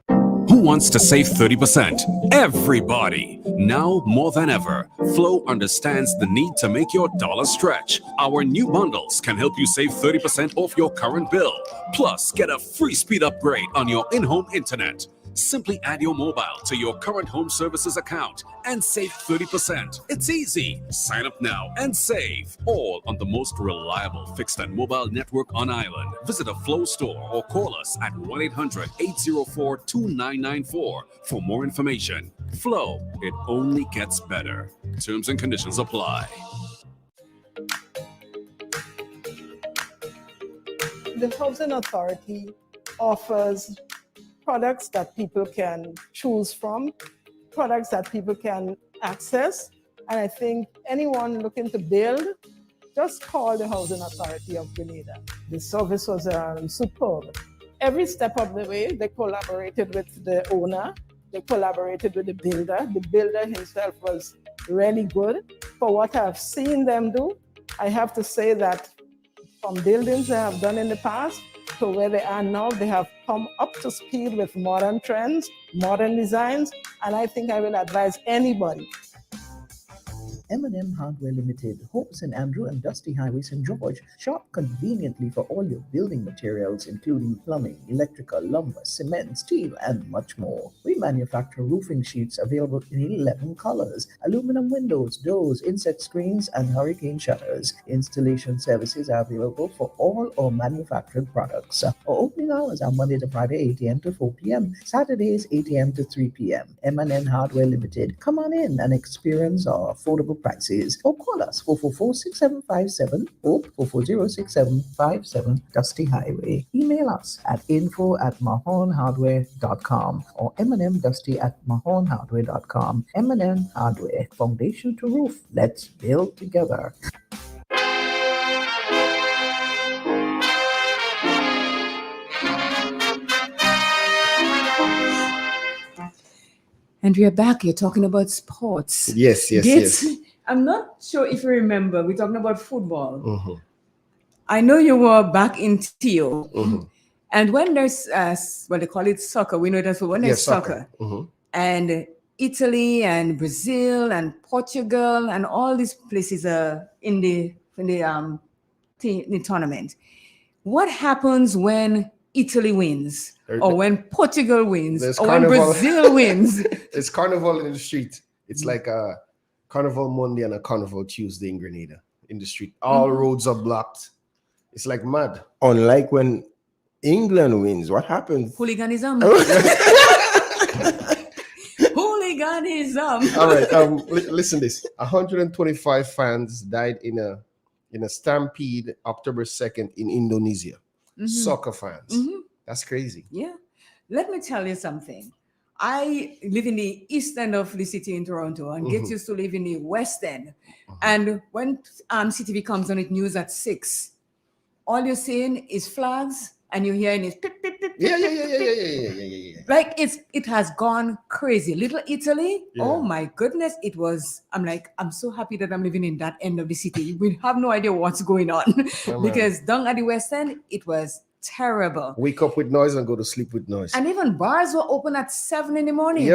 Who wants to save 30%? Everybody! Now more than ever, Flow understands the need to make your dollar stretch. Our new bundles can help you save 30% off your current bill. Plus, get a free speed upgrade on your in-home internet. Simply add your mobile to your current home services account and save 30%. It's easy. Sign up now and save. All on the most reliable fixed and mobile network on island. Visit a Flow store or call us at 1-800-804-2994 for more information. Flow, it only gets better. Terms and conditions apply. The Housing Authority offers products that people can choose from, products that people can access. And I think anyone looking to build, just call the Housing Authority of Grenada. The service was superb. Every step of the way, they collaborated with the owner, they collaborated with the builder. The builder himself was really good. For what I've seen them do, I have to say that from buildings they have done in the past to where they are now, they have come up to speed with modern trends, modern designs, and I think I will advise anybody. M&M Hardware Limited, Hope St. Andrew and Dusty Highway, St. George. Shop conveniently for all your building materials, including plumbing, electrical, lumber, cement, steel, and much more. We manufacture roofing sheets available in 11 colors, aluminum windows, doors, insect screens, and hurricane shutters. Installation services are available for all our manufactured products. Our opening hours are Monday to Friday, 8 a.m. to 4 p.m., Saturdays, 8 a.m. to 3 p.m. M&M Hardware Limited. Come on in and experience our affordable prices, or call us 444-6757 or 440-6757 Dusty Highway. Email us at info@mahonhardware.com or mnmdusty@mahonhardware.com. M&M Hardware, foundation to roof. Let's build together. And we are back here talking about sports. Yes. I'm not sure if you remember, we're talking about football. I know you were back in TO. And when there's, well, they call it soccer. We know it as well. When there's soccer, Mhm. and Italy and Brazil and Portugal and all these places are in the tournament. What happens when Italy wins, or when Portugal wins, There's or when carnival. Brazil wins? There's carnival in the street. It's like a carnival Monday and a carnival Tuesday in Grenada in the street. All roads are blocked. It's like mad. Unlike when England wins, what happens? Hooliganism. Hooliganism. All right. Listen this. 125 fans died in a stampede October 2nd in Indonesia. Soccer fans. That's crazy. Yeah. Let me tell you something. I live in the east end of the city in Toronto and get used to live in the west end. And when CTV comes on it news at 6, all you're seeing is flags and you're hearing is pip, pip, pip, Yeah. like it has gone crazy. Little Italy, oh my goodness, it was. I'm so happy that I'm living in that end of the city. We have no idea what's going on because down at the west end, it was terrible. Wake up with noise and go to sleep with noise. And even bars were open at 7 in the morning.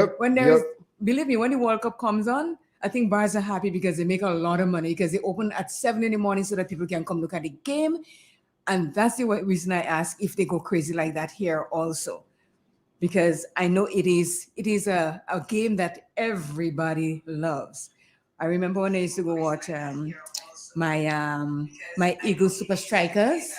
Believe me, when the World Cup comes on, I think bars are happy because they make a lot of money because they open at 7 in the morning so that people can come look at the game. And that's the reason I ask if they go crazy like that here also. Because I know it is a game that everybody loves. I remember when I used to go watch my Eagle Super Strikers.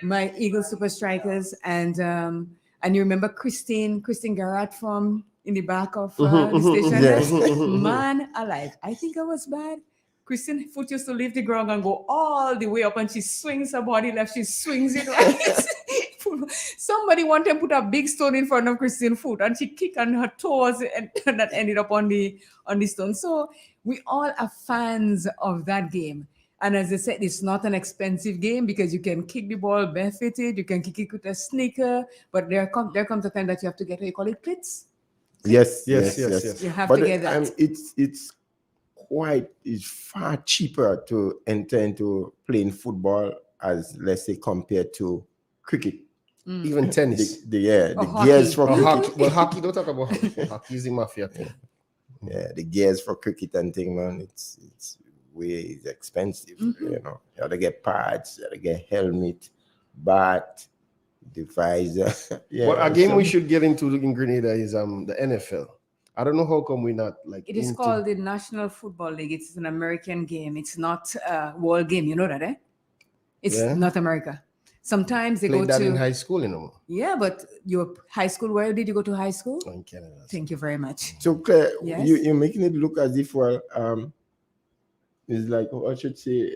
My Eagle Super Strikers, and you remember Christine Garrett from in the back of the station. Yes. Man alive, I think I was bad. Christine foot used to leave the ground and go all the way up, and she swings her body left, she swings it right. Somebody one time put a big stone in front of Christine foot, and she kicked on her toes, and that ended up on the stone. So we all are fans of that game. And as I said, it's not an expensive game because you can kick the ball barefooted, you can kick it with a sneaker, but there comes a time that you have to get, what you call it, cleats? Yes. You have to get that. It's far cheaper to enter into playing football as, let's say, compared to cricket. Even tennis. The gears for hockey. Well, hockey, don't talk about hockey. Hockey is the mafia thing. Yeah, the gears for cricket and thing, man, it's way expensive. You know, you have to get pads, you have to get helmet, bat, the visor. But a game we should get into in Grenada is the NFL. I don't know how come we're not like. It is called the National Football League. It's an American game. It's not a world game. You know that, eh? It's not America. Sometimes they go that to in high school, you know. Yeah, but your high school. Where did you go to high school? In Canada. Thank you very much. So Claire, Yes? you're making it look as if it's like, I should say,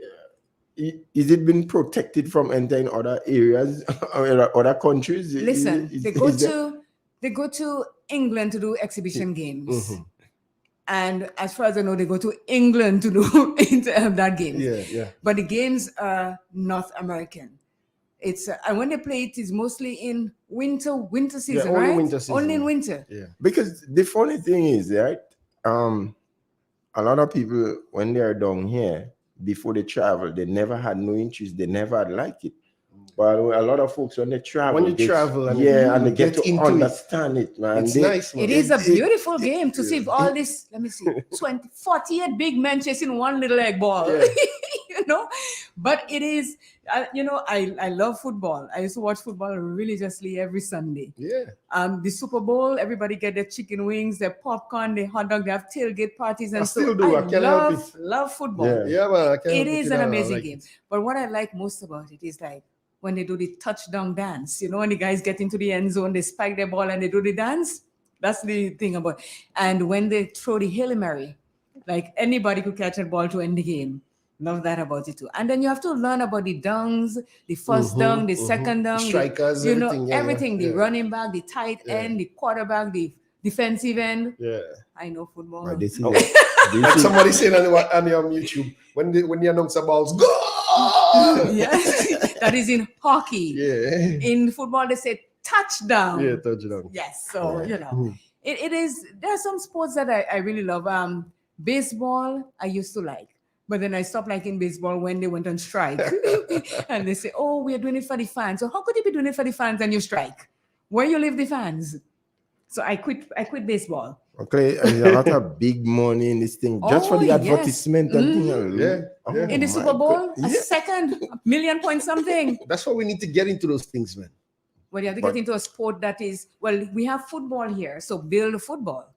is it been protected from entering other areas or other countries? Listen, they go to England to do exhibition games. And as far as I know, they go to England to do that game. Yeah. But the games are North American. It's and when they play it is mostly in winter season, only right? winter season. Only in winter. Yeah. Because the funny thing is, right? A lot of people when they are down here before they travel, they never had no interest. They never had liked it. But a lot of folks when they travel, and they get to understand it, man. It's nice, man. It is a beautiful game to see all this. Let me see, 48 big men chasing one little egg ball. Yeah. You know, but it is. I love football. I used to watch football religiously every Sunday. Yeah. The Super Bowl, everybody get their chicken wings, their popcorn, their hot dog. They have tailgate parties, and I still do. I can't help it. Love football. Yeah, man. I can't It help is it. an amazing game. But what I like most about it is like when they do the touchdown dance. You know, when the guys get into the end zone, they spike their ball and they do the dance. That's the thing about it. And when they throw the Hail Mary, like anybody could catch a ball to end the game. Love that about it too. And then you have to learn about the dungs, the first dunk, the second dunk, strikers, everything. The running back, the tight end, the quarterback, the defensive end. Yeah. I know football. Right, this is like somebody saying on YouTube when the announcer balls go. Yes, that is in hockey. Yeah. In football, they say touchdown. Yeah, touchdown. Yes, so it is. There are some sports that I really love. Baseball, I used to like. But then I stopped liking baseball when they went on strike. And they say, oh, we're doing it for the fans. So how could you be doing it for the fans and you strike? Where you leave the fans? So I quit baseball. Okay, there's a lot of big money in this thing just for Oh, the yes. advertisement and thing Mhm. alone. Yeah, Oh yeah. In the my Super Bowl, God. a second, a million point something. That's why we need to get into those things, man. Well, you have to But- get into a sport that is, well, we have football here, so build football.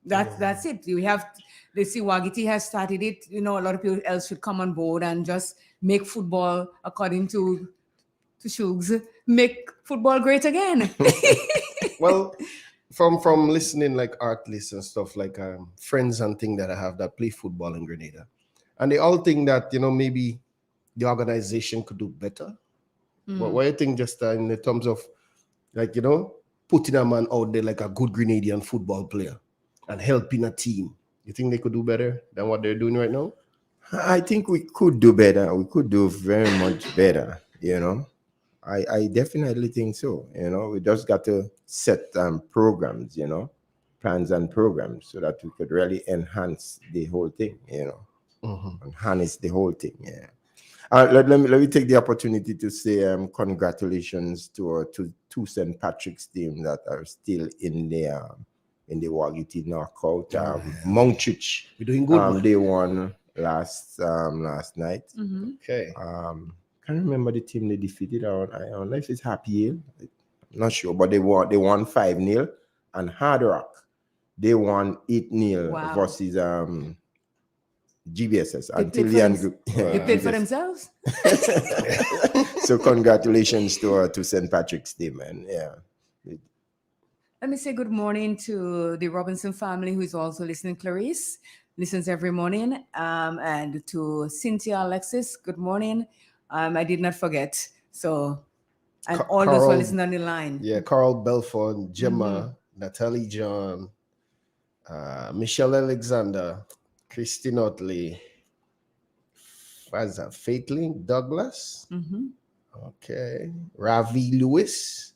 That's it. We have, the Siwagiti has started it. You know, a lot of people else should come on board and just make football, according to Shugs, make football great again. Well, from listening like art lists and stuff, like friends and thing that I have that play football in Grenada, and they all think that maybe the organization could do better. What do you think, just in the terms of like putting a man out there like a good Grenadian football player and helping a team? You think they could do better than what they're doing right now? I think we could do better. We could do very much better, I definitely think so. We just got to set programs, plans and programs so that we could really enhance the whole thing, enhance the whole thing. Yeah. Let me take the opportunity to say congratulations to two St. Patrick's team that are still in the Wagiti knockout. Monkchich, we're doing good. Man. They won last night. Mm-hmm. Okay. Can't remember the team they defeated. I don't know if it's Happy Hill. I'm not sure, but they won 5-0, and Hard Rock they won 8-0 versus GBSS. They played for themselves. So congratulations to St. Patrick's team, man. Yeah. Let me say good morning to the Robinson family, who is also listening. Clarice listens every morning, and to Cynthia, Alexis, good morning. I did not forget. So, and all those who are listening on the line. Yeah, Carl Belford, Gemma, Natalie John, Michelle Alexander, Christine Otley, what's that? Faithling Douglas. Okay, Ravi Lewis,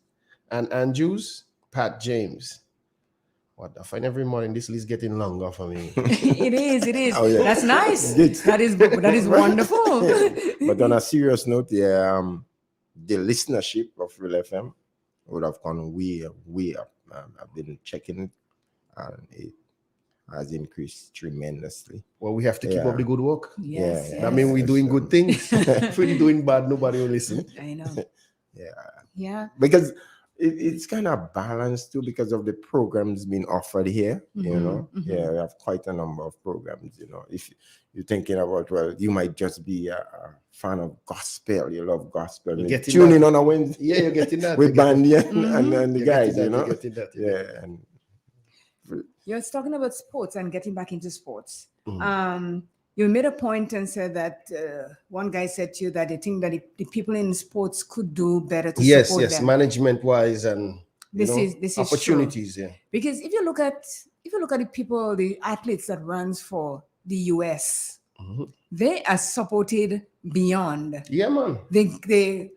and Andrews, Pat James. What I find every morning this list getting longer for me. It is. Oh, yeah. That's nice. Good. That is wonderful. But on a serious note, the listenership of Real FM would have gone way up. I've been checking it, and it has increased tremendously. Well, we have to keep up the good work. Yes. That means we're doing good things. If we're doing bad, nobody will listen. I know. Yeah. Because it's kind of balanced too, because of the programs being offered here. Yeah, we have quite a number of programs. If you're thinking about, well, you might just be a fan of gospel. You love gospel. Tune in on a Wednesday. Yeah, you're getting that with Bandy and the guys. Yeah. And You're talking about sports and getting back into sports. You made a point and said that one guy said to you that they think that the people in sports could do better to support them. Management wise and this is opportunities. True. Yeah, because if you look at the people, the athletes that runs for the US, they are supported beyond. Yeah, man. They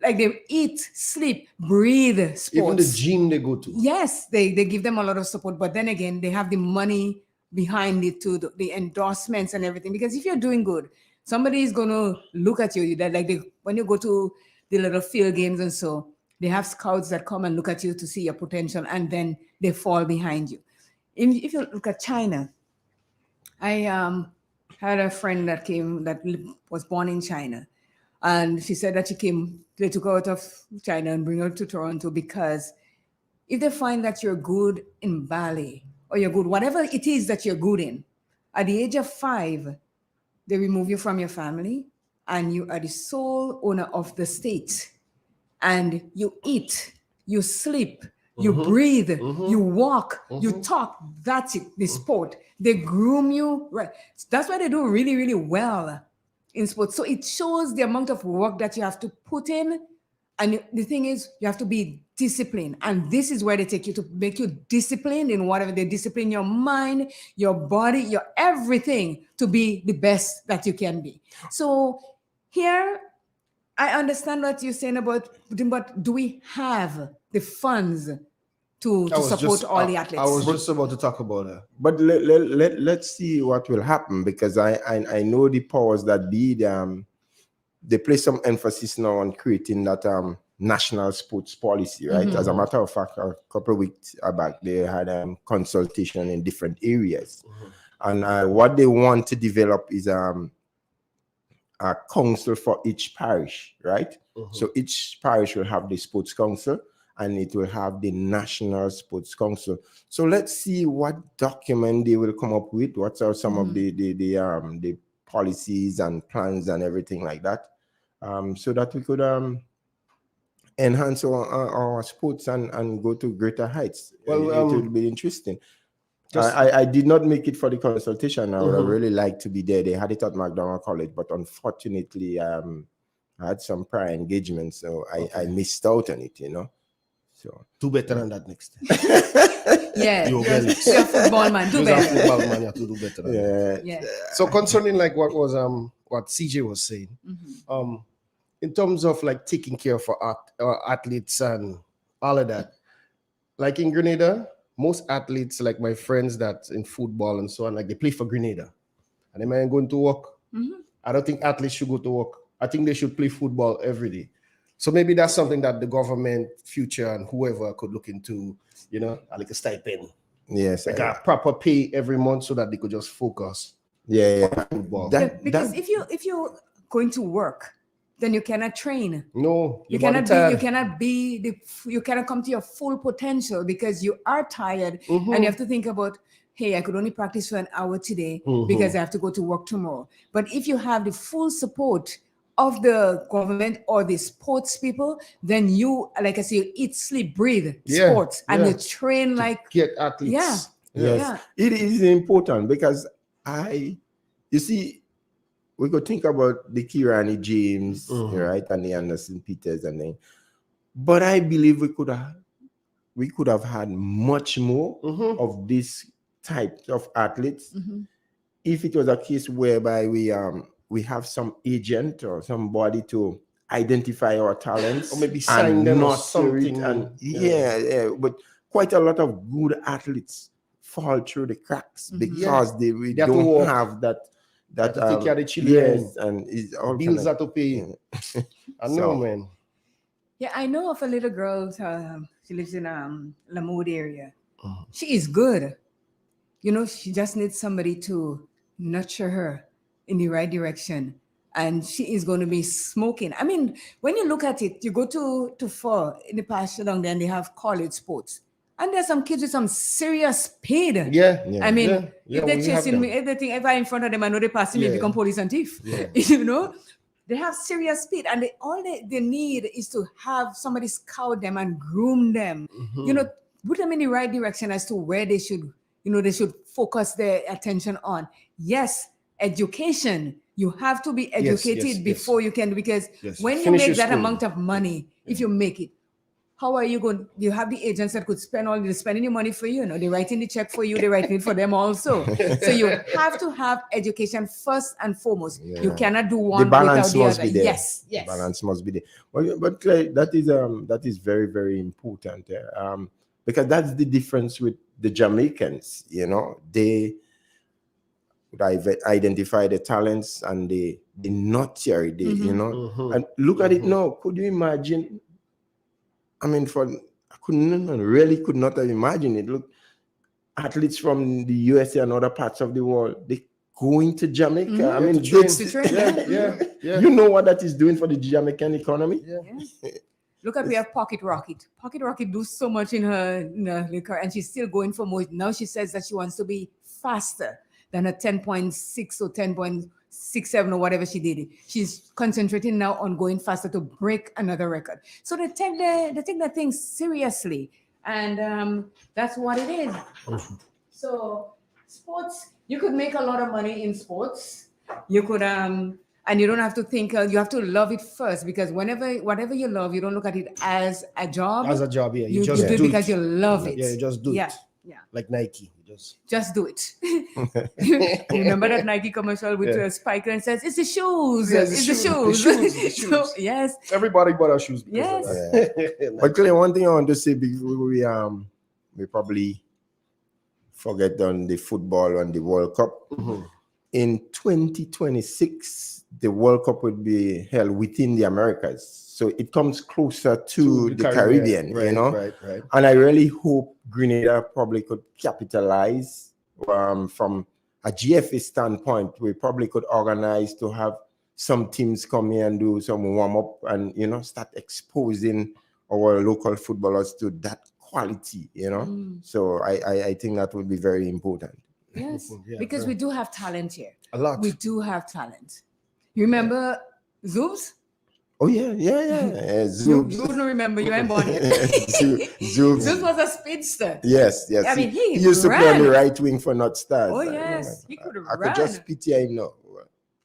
eat, sleep, breathe sports. Even the gym they go to. Yes, they give them a lot of support, but then again, they have the money behind it too, the endorsements and everything. Because if you're doing good, somebody is going to look at you. That when you go to the little field games and so, they have scouts that come and look at you to see your potential, and then they fall behind you. If you look at China, I had a friend that was born in China, and she said that they took her out of China and bring her to Toronto because if they find that you're good in ballet or you're good, whatever it is that you're good in, at the age of 5, they remove you from your family and you are the sole owner of the state. And you eat, you sleep, you breathe, you walk, you talk. That's it, the sport. They groom you. Right. That's why they do really, really well in sports. So it shows the amount of work that you have to put in. And the thing is, you have to be disciplined. And this is where they take you to make you disciplined in whatever. They discipline your mind, your body, your everything to be the best that you can be. So here, I understand what you're saying about, but do we have the funds to support all the I athletes. was just about to talk about that. But let's see what will happen, because I know the powers that be, they place some emphasis now on creating that national sports policy, right? Mhm. As a matter of fact, a couple of weeks back, they had consultation in different areas. And what they want to develop is a council for each parish, right? So each parish will have the sports council, and it will have the national sports council. So let's see what document they will come up with. What are some of the policies and plans and everything like that, so that we could enhance our sports and go to greater heights. Well, it will be interesting. just- I did not make it for the consultation. I would have Mhm. really liked to be there. They had it at McDonald College, but unfortunately, I had some prior engagements, so I missed out on it, So do better than that next time. Yeah, You're you're a football man. Do You're a better. football man. You have to do better than that. Yeah. So concerning like what CJ was saying, in terms of like taking care of our athletes and all of that, like in Grenada, most athletes, like my friends that in football and so on, like they play for Grenada, and they might going to work. I don't think athletes should go to work. I think they should play football every day. So maybe that's something that the government, future, and whoever could look into, like a stipend. Yes, like a proper pay every month so that they could just focus. Yeah. on football. Because if you're going to work, then you cannot train. No, You cannot come to your full potential because you are tired and you have to think about, hey, I could only practice for an hour today because I have to go to work tomorrow. But if you have the full support of the government or the sports people, then you, like I say, you eat, sleep, breathe sports and you train like get athletes. Yes, Yeah. it is important because you see, we could think about the Kirani James, right, and the Anderson Peters, and then, but I believe we could have had much more of this type of athletes if it was a case whereby we have some agent or somebody to identify our talents, or maybe sign them or something. And but quite a lot of good athletes fall through the cracks because they don't have that to take care of the children. Yes, and it's all bills are to pay. I know, man. Yeah, I know of a little girl. She lives in Lamode area. She is good. She just needs somebody to nurture her in the right direction, and she is going to be smoking. I mean, when you look at it, you go to fall in the pasture down there, and they have college sports. And there's some kids with some serious speed. I mean, if they're chasing me, if I'm in front of them, I know they're passing me, become police and thief. They have serious speed, and all they need is to have somebody scout them and groom them. Put them in the right direction as to where they should, they should focus their attention on. Yes, education. You have to be educated before you can, because when you make that amount of money, if you make it, how are you going? You have the agents that could spending your money for you. They're writing the check for you. They're writing it for them also. So you have to have education first and foremost. You cannot do one without the other. Yes. The balance must be there. Well, but Claire, that is very, very important. Because that's the difference with the Jamaicans. They identify the talents and they nurture it. And look at it now. Could you imagine? I mean, I could not have imagined it. Look, athletes from the USA and other parts of the world, they going to Jamaica. I mean, you know what that is doing for the Jamaican economy? Look at we have Pocket Rocket. Pocket Rocket do so much in her liquor, and she's still going for more. Now she says that she wants to be faster than a 10.6 or 10.67 or whatever she did. She's concentrating now on going faster to break another record. So they take that thing seriously, and that's what it is. So sports, you could make a lot of money in sports. You could and you don't have to think. You have to love it first, because whatever you love, you don't look at it as a job. As a job, yeah. You just do it because you love it. Yeah, you just do it. Yeah. Like Nike. Just do it. Remember that Nike commercial with Spiker and says, "It's the shoes. Yes, it's the shoes." The shoes. So, yes. Everybody bought our shoes. Yes. But Claire, one thing I want to say before we probably forget on the football and the World Cup. In 2026, the World Cup will be held within the Americas. So it comes closer to the Caribbean, right, you know? Right. And I really hope Grenada probably could capitalize from a GFA standpoint. We probably could organize to have some teams come here and do some warm up and, you know, start exposing our local footballers to that quality, you know? So I think that would be very important. Yes, because we do have talent here. A lot. We do have talent. You remember Zoobs? Oh, yeah. You don't remember, you ain't born yet. Zoobs was a speedster. Yes. I mean, he used to play on ran. the right wing for North Stars. Oh, yes, he could I run. could just pity him now.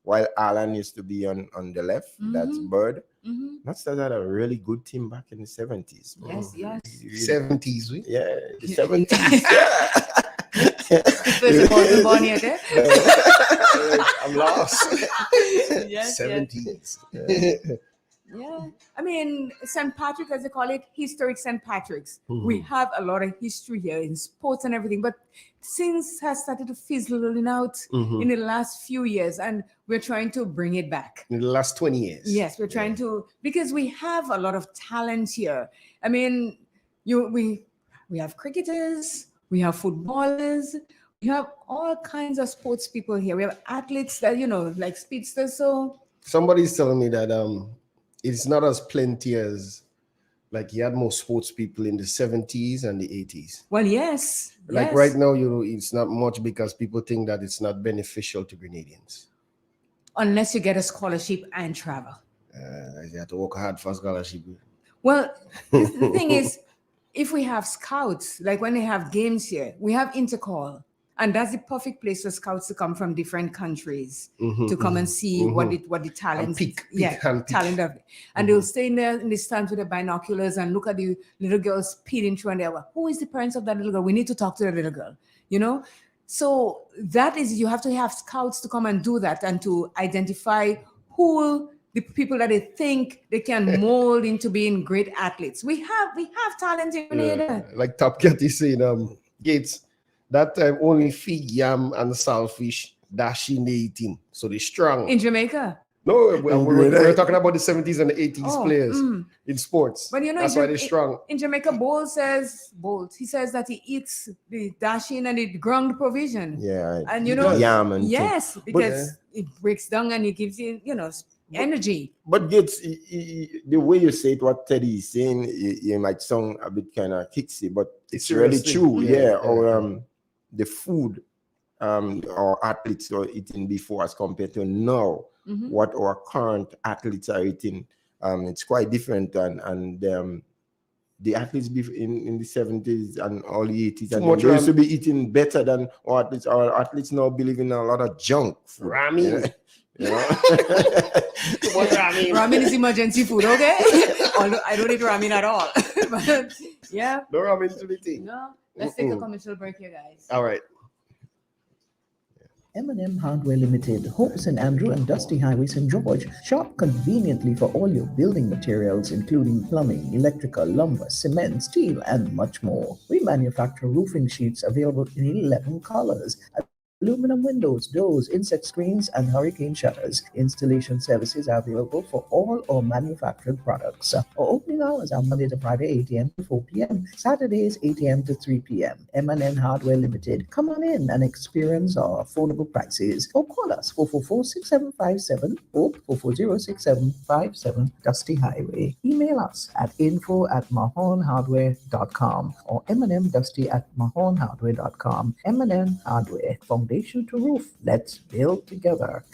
While Alan used to be on the left, that's Bird. North Stars had a really good team back in the 70s. Yes. 70s, we? Yeah, the 70s. Born yet, eh? I'm lost. Yes, 70s. Yeah, I mean, St. Patrick, as they call it, historic St. Patrick's. Mhm. We have a lot of history here in sports and everything, but things have started to fizzle out Mhm. in the last few years, and we're trying to bring it back. In the last 20 years. Yes, we're trying to, because we have a lot of talent here. I mean, we have cricketers, we have footballers, we have all kinds of sports people here. We have athletes that, like speedsters. So Somebody's telling me that it's not as plenty as like you had more sports people in the 70s and the 80s. well, yes. Like yes. right now, it's not much because people think that it's not beneficial to Grenadians. Unless you get a scholarship and travel. You have to work hard for a scholarship. Well, the thing is, if we have scouts, like when they have games here, we have intercall. And that's the perfect place for scouts to come from different countries to come and see what the talent, talent of, and they'll stay in there in the stands with the binoculars and look at the little girl speeding through, and they're like, who is the parents of that little girl? We need to talk to the little girl, So that is, you have to have scouts to come and do that and to identify who the people that they think they can mold into being great athletes. We have talent in Grenada. Like Top Cat is saying, Gates, that time only feed yam and saltfish dashing 18. So they're strong. In Jamaica? No, we're talking about the 70s and the 80s players in sports. But that's why they're strong. In Jamaica, he says that he eats the dashing and the ground provision. Yeah. And yam and yes, because it breaks down and it gives you, energy. But Gates, the way you say it, what Teddy is saying, it might sound a bit kind of kicksy, but it's really true. Or the food our athletes are eating before as compared to now, what our current athletes are eating, it's quite different. And the athletes in the 70s and early 80s, and they used to be eating better than our athletes. Our athletes now believe in a lot of junk food. Ramen. Ramen is emergency food, okay? Although I don't eat ramen at all. But yeah. No ramen to the thing. No. Let's take a commercial break here, guys. All right. M&M Hardware Limited, Hope St. Andrew and Dusty Highway, St. George. Shop conveniently for all your building materials, including plumbing, electrical, lumber, cement, steel, and much more. We manufacture roofing sheets available in 11 colors. Aluminum windows, doors, insect screens, and hurricane shutters. Installation services are available for all our manufactured products. Our opening hours are Monday to Friday, 8 a.m. to 4 p.m. Saturdays, 8 a.m. to 3 p.m. M&N Hardware Limited. Come on in and experience our affordable prices. Or call us 444-6757 or 440-6757 Dusty Highway. Email us at info@mahonhardware.com or mnmdusty@mahonhardware.com. M&N Hardware. Foundation to roof. Let's build together.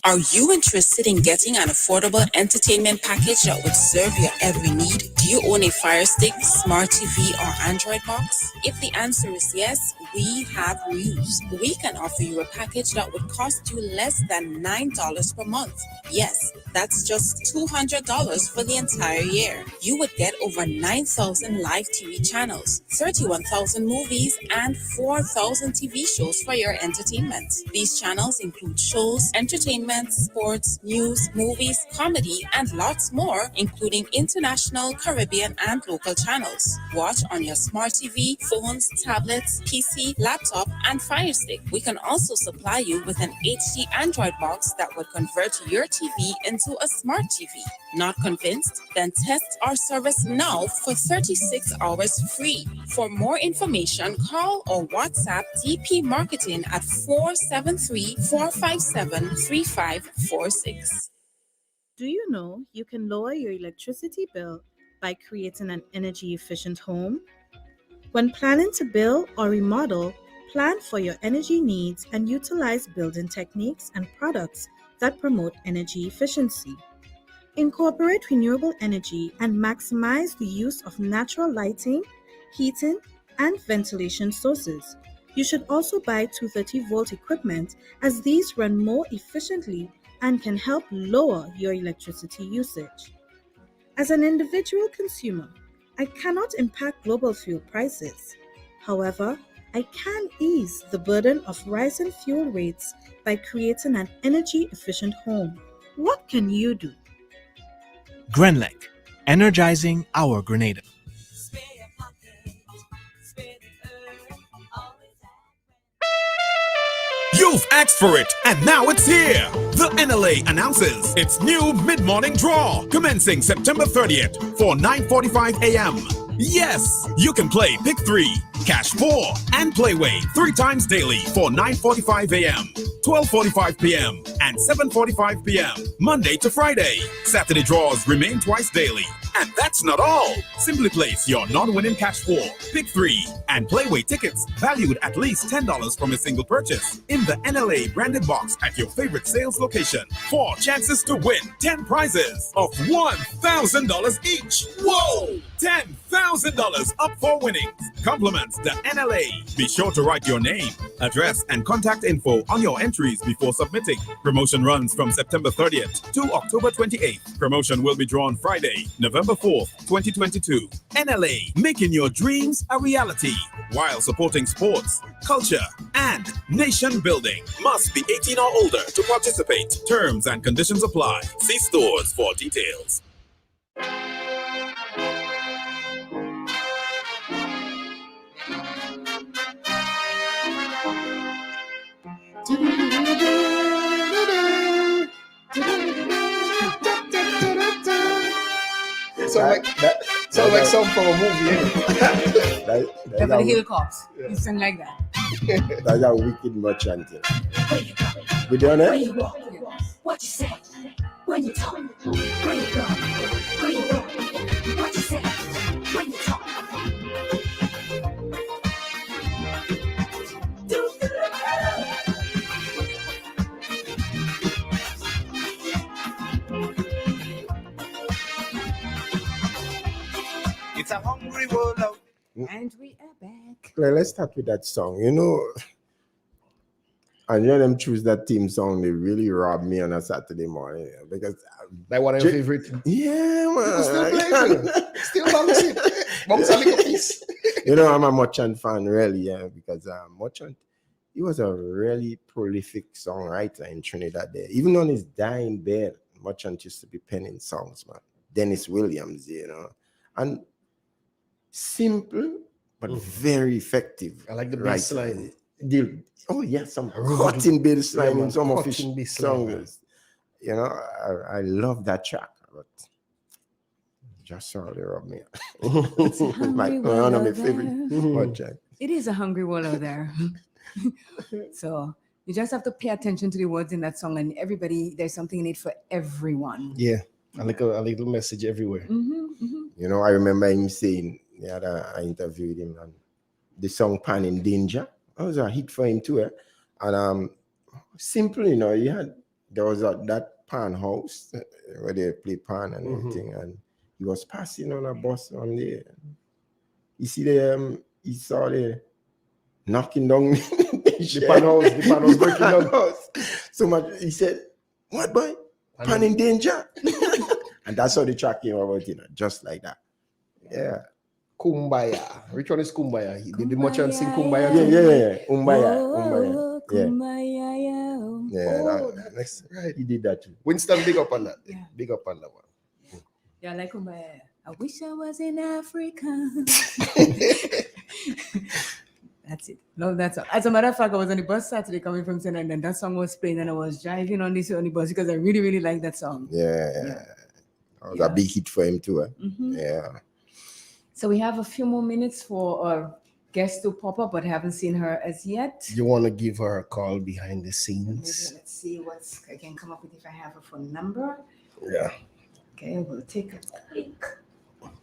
Are you interested in getting an affordable entertainment package that would serve your every need? Do you own a Fire Stick, Smart TV, or Android box? If the answer is yes, we have news. We can offer you a package that would cost you less than $9 per month. Yes, that's just $200 for the entire year. You would get over 9,000 live TV channels, 31,000 movies, and 4,000 TV shows for your entertainment. These channels include shows, entertainment, entertainment, sports, news, movies, comedy, and lots more, including international, Caribbean, and local channels. Watch on your smart TV, phones, tablets, PC, laptop, and Fire Stick. We can also supply you with an HD Android box that would convert your TV into a smart TV. Not convinced? Then test our service now for 36 hours free. For more information, call or WhatsApp DP Marketing at 473-457-3546. Do you know you can lower your electricity bill by creating an energy efficient home? When planning to build or remodel, plan for your energy needs and utilize building techniques and products that promote energy efficiency. Incorporate renewable energy and maximize the use of natural lighting, heating, and ventilation sources. You should also buy 230-volt equipment as these run more efficiently and can help lower your electricity usage. As an individual consumer, I cannot impact global fuel prices. However, I can ease the burden of rising fuel rates by creating an energy-efficient home. What can you do? Grenlec, energizing our Grenada. You've asked for it, and now it's here. The NLA announces its new mid-morning draw, commencing September 30th for 9:45 a.m. Yes, you can play Pick 3, Cash 4, and Playway 3 times daily for 9:45 a.m., 12:45 p.m., and 7:45 p.m., Monday to Friday. Saturday draws remain twice daily. And that's not all. Simply place your non-winning Cash 4, Pick 3, and Playway tickets valued at least $10 from a single purchase in the NLA branded box at your favorite sales location for chances to win 10 prizes of $1,000 each. Whoa! $10,000 up for winnings. Compliments the NLA. Be sure to write your name, address, and contact info on your entries before submitting. Promotion runs from September 30th to October 28th. Promotion will be drawn Friday, November 4th, 2022. NLA, making your dreams a reality while supporting sports, culture, and nation building. Must be 18 or older to participate. Terms and conditions apply. See stores for details. Sound like something from a movie. Beverly Hill Cops. You sing like that. That's a wicked merchant. We done Where it? you walk, what you say, when you talk, where you go, where you go, what you say, when you talk. It's a hungry world out. And we are back. Let's start with that song. You know, and them choose that theme song, they really robbed me on a Saturday morning because like one of your favorite. Yeah, man. Still playing, still bouncing. Bounce a little piece. You know, I'm a Merchant fan, really, yeah, because Merchant, he was a really prolific songwriter in Trinidad there. Even on his dying bed, Merchant used to be penning songs, man. Dennis Williams, you know, and simple but very effective. I like the bass line. Oh yeah, some cutting bass line in some of his line. songs. You know, I love that track, but just sorry robbed me. One of my favorite Merchant. It is a hungry world out there. So you just have to pay attention to the words in that song, and everybody, there's something in it for everyone. Yeah, I like a little message everywhere. You know, I remember him saying, I interviewed him, and the song Pan in Danger, that was a hit for him too. And simple, you know, there was that pan house where they play pan and everything, and he was passing on a bus one day. He saw the knocking down the pan house breaking down. So much, he said, "What boy? Pan in Danger?" And that's how the track came about, you know, just like that. Yeah. Kumbaya. Which one is Kumbaya? Did the Merchant sing Kumbaya? Yeah. Umbaya. Kumbaya, Yeah, that's right. He did that too. Winston, big up on that. Yeah. Big up on that one. Yeah, like I wish I was in Africa. That's it. Love that song. As a matter of fact, I was on the bus Saturday coming from St. and that song was playing and I was driving on the bus because I really, really like that song. Yeah. That was a big hit for him too. Mhm. Yeah. So we have a few more minutes for our guest to pop up, but haven't seen her as yet. You want to give her a call behind the scenes? Let's see what I can come up with if I have a phone number. Yeah. Okay, we'll take a quick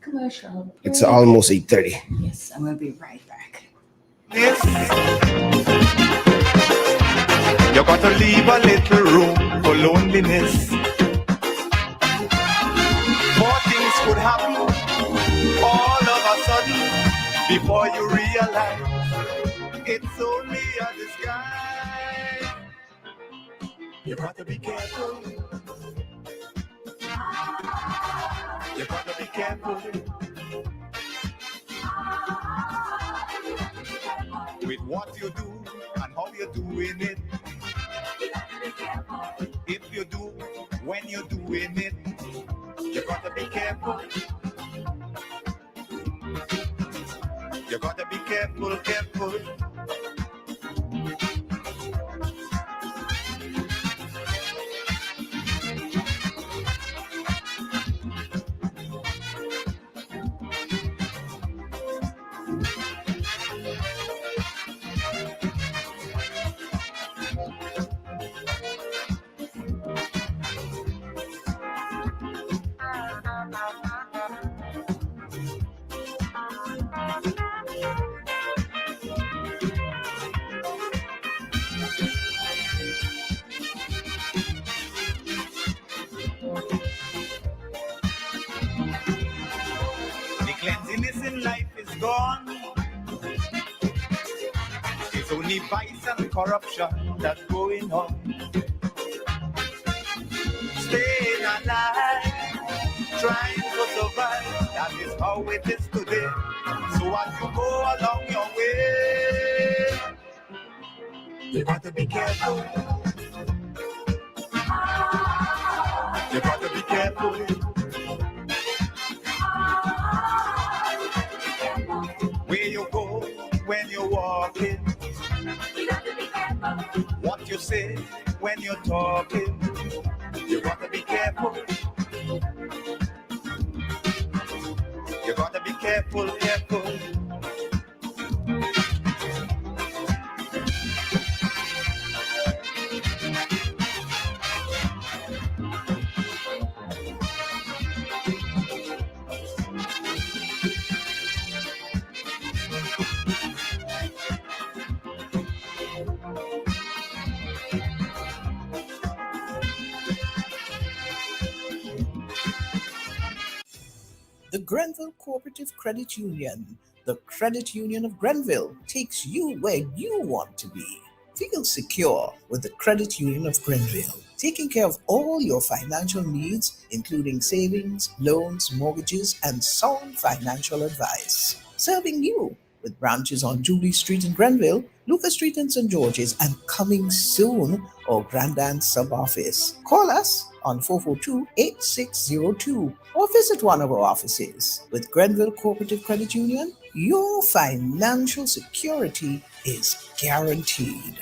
commercial. It's break. almost 8:30. Yes, I'm going to be right back. You got to leave a little room for loneliness. More things could happen all of a sudden before you realize it's only a disguise. You got to be careful. You got to be careful with what you do and how you're doing it. If you do, when you're doing it, you gotta be careful. You gotta be careful, careful. The cleanliness in life is gone. It's only vice and corruption that's going on. Staying alive, trying to survive. That is how it is today. So as you go along your way, you got to be careful. You got to be careful. Where you go when you're walking. What you say when you're talking. You got to be careful. You got to be careful, careful. The Grenville Cooperative Credit Union, the credit union of Grenville, takes you where you want to be. Feel secure with the Credit Union of Grenville, taking care of all your financial needs, including savings, loans, mortgages, and sound financial advice. Serving you with branches on Jubilee Street in Grenville, Lucas Street in St. George's, and coming soon, our Grandand sub-office. Call us on 442-8602 or visit one of our offices. With Grenville Cooperative Credit Union, your financial security is guaranteed.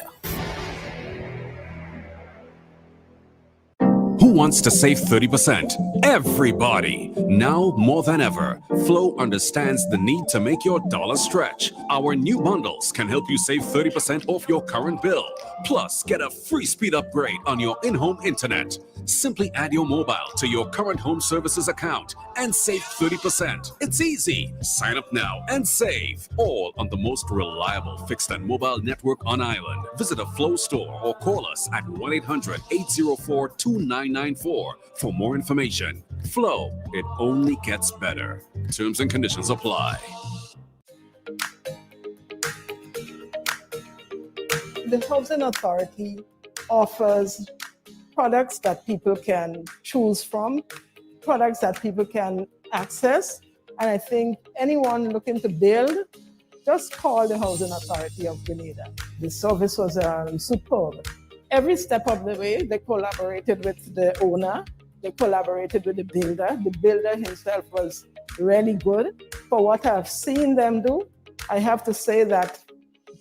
Who wants to save 30%? Everybody! Now more than ever, Flow understands the need to make your dollar stretch. Our new bundles can help you save 30% off your current bill. Plus, get a free speed upgrade on your in-home internet. Simply add your mobile to your current home services account and save 30%. It's easy. Sign up now and save. All on the most reliable fixed and mobile network on island. Visit a Flow store or call us at 1-800-804-2994 for more information. Flow, it only gets better. Terms and conditions apply. The Housing Authority offers products that people can choose from, products that people can access. And I think anyone looking to build, just call the Housing Authority of Grenada. The service was superb. every step of the way, they collaborated with the owner, they collaborated with the builder. The builder himself was really good. For what I've seen them do, I have to say that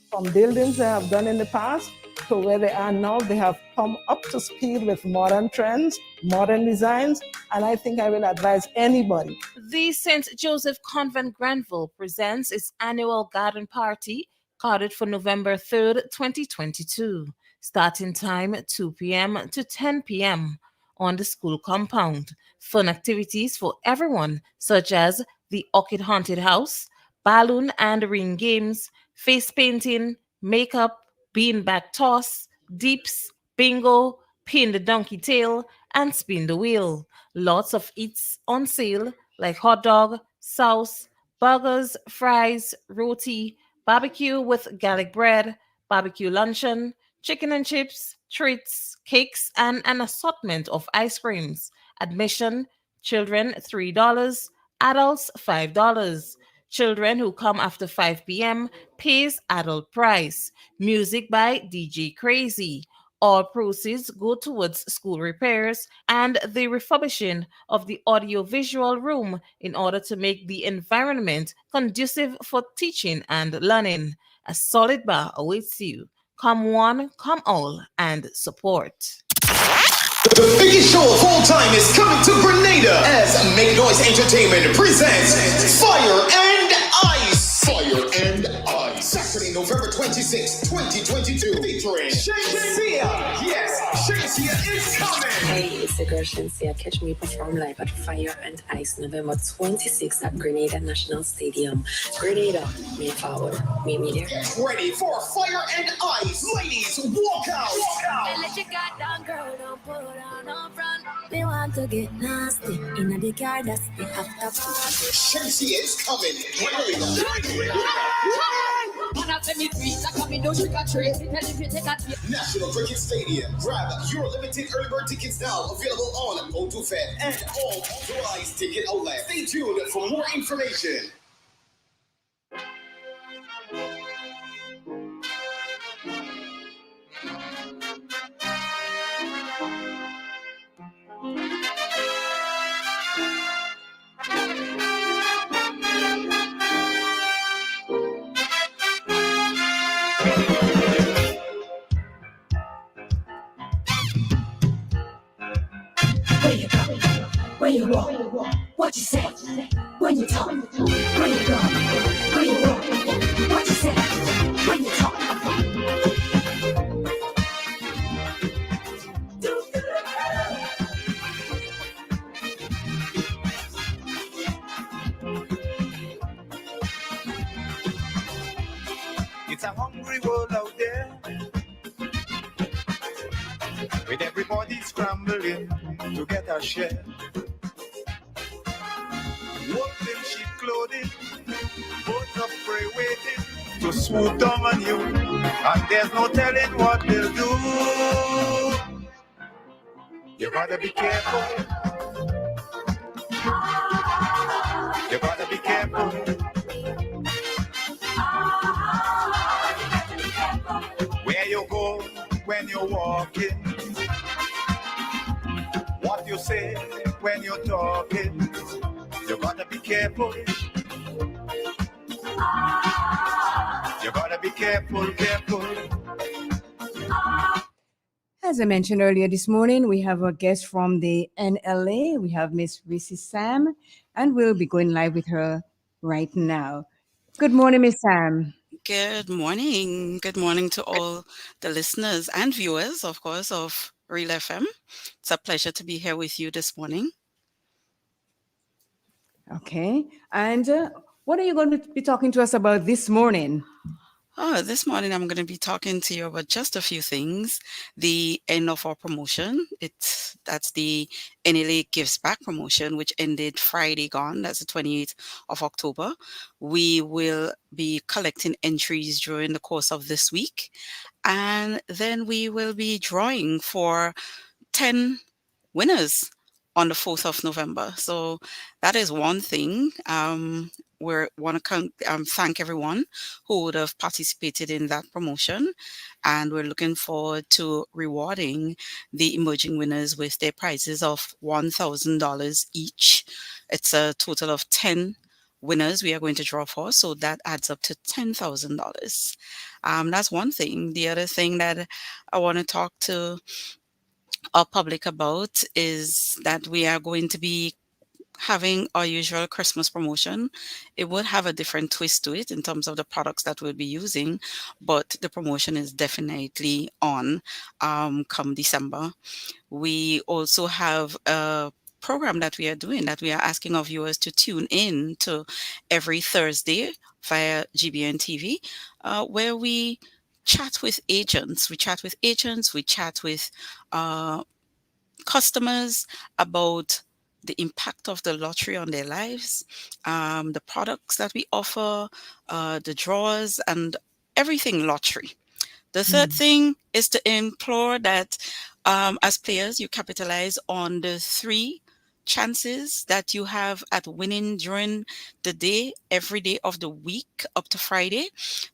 from buildings they have done in the past to where they are now, they have come up to speed with modern trends, modern designs, and I think I will advise anybody. The St. Joseph Convent Granville presents its annual garden party, carded for November 3rd, 2022. Starting time 2 p.m. to 10 p.m. on the school compound. Fun activities for everyone, such as the Orchid Haunted House, balloon and ring games, face painting, makeup, beanbag toss, deeps, bingo, pin the donkey tail, and spin the wheel. Lots of eats on sale like hot dog, sauce, burgers, fries, roti, barbecue with garlic bread, barbecue luncheon, chicken and chips, treats, cakes, and an assortment of ice creams. Admission, children $3, adults $5. Children who come after 5 p.m. pays adult price. Music by DJ Crazy. All proceeds go towards school repairs and the refurbishing of the audiovisual room in order to make the environment conducive for teaching and learning. A solid bar awaits you. Come one, come all, and support. The biggest show of all time is coming to Grenada as Make Noise Entertainment presents Fire and Ice. Fire and Ice. Saturday, November 26, 2022. Featuring Shensia. Yes, Shensia is coming. Hey, it's the girl Shensia. Catch me perform live at Fire and Ice November 26th at Grenada National Stadium. Grenada, me forward. Meet me there. Get ready for Fire and Ice. Ladies, walk out. Walk out. Let you got down, girl, don't put on up front. We want to get nasty in the car, that's the after party. Shensia is coming. National Cricket Stadium. Grab your limited early bird tickets now. Available on O2Fed and all authorized ticket outlets. Stay tuned for more information. Where you go? Where you walk? What you say? When you talk? Where you go? Where you walk? What you say? When you talk? It's a hungry world out there, with everybody scrambling to get a share. Wolves in sheep clothing, birds of prey waiting to swoop down on you, and there's no telling what they'll do. You gotta be careful. You gotta be careful. Where you go when you're walking, what you say when you're talking, you gotta be careful. You gotta be careful, careful. As I mentioned earlier this morning, we have a guest from the NLA. We have Miss Rissy Sam, and we'll be going live with her right now. Good morning, Miss Sam. Good morning. Good morning to all the listeners and viewers, of course, of Real FM. It's a pleasure to be here with you this morning. Okay. And what are you going to be talking to us about this morning? Oh, this morning I'm going to be talking to you about just a few things. The end of our promotion. That's the NLA Gives Back promotion, which ended Friday gone. That's the 28th of October. We will be collecting entries during the course of this week. And then we will be drawing for 10 winners on the 4th of November. So that is one thing. We want to thank everyone who would have participated in that promotion. And we're looking forward to rewarding the emerging winners with their prizes of $1,000 each. It's a total of 10 winners we are going to draw for. So that adds up to $10,000. That's one thing. The other thing that I want to talk to our public about is that we are going to be having our usual Christmas promotion. It would have a different twist to it in terms of the products that we'll be using, but the promotion is definitely on come December. We also have a program that we are doing that we are asking our viewers to tune in to every Thursday via GBN TV, where we chat with agents. We chat with customers about the impact of the lottery on their lives, the products that we offer, the draws, and everything lottery. The third thing is to implore that as players, you capitalize on the 3 chances that you have at winning during the day, every day of the week up to Friday.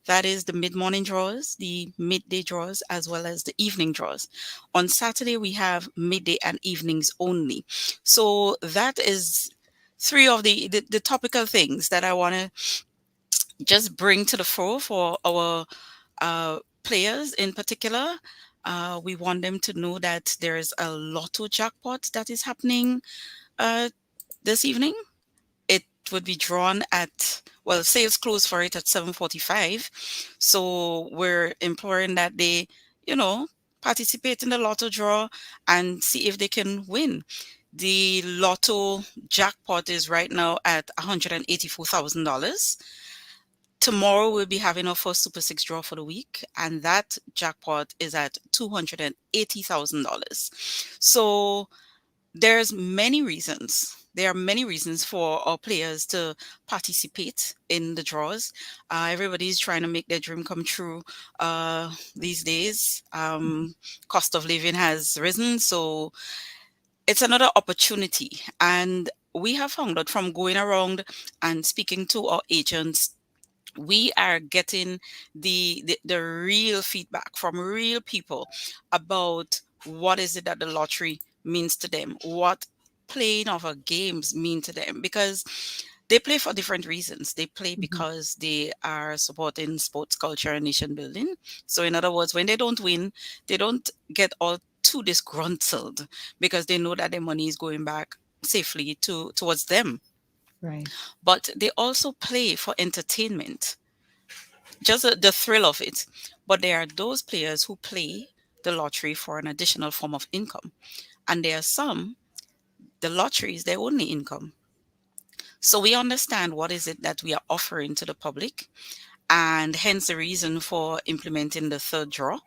That is the mid-morning draws, the midday draws, as well as the evening draws. On Saturday, we have midday and evenings only. So that is 3 of the topical things that I want to just bring to the fore for our players in particular. We want them to know that there is a lotto jackpot that is happening this evening. It would be drawn at, well, sales close for it at 7:45. So we're imploring that they, participate in the lotto draw and see if they can win. The lotto jackpot is right now at $184,000. Tomorrow we'll be having our first Super 6 draw for the week, and that jackpot is at $280,000. So there's many reasons. There are many reasons for our players to participate in the draws. Everybody's trying to make their dream come true these days. Cost of living has risen, so it's another opportunity. And we have found out from going around and speaking to our agents, we are getting the real feedback from real people about what is it that the lottery means to them, what playing of our games mean to them, because they play for different reasons. They play because they are supporting sports culture and nation building. So in other words, when they don't win, they don't get all too disgruntled because they know that their money is going back safely towards them. Right. But they also play for entertainment, just the thrill of it. But there are those players who play the lottery for an additional form of income. And there are some, the lottery is their only income. So we understand what is it that we are offering to the public, and hence the reason for implementing the third draw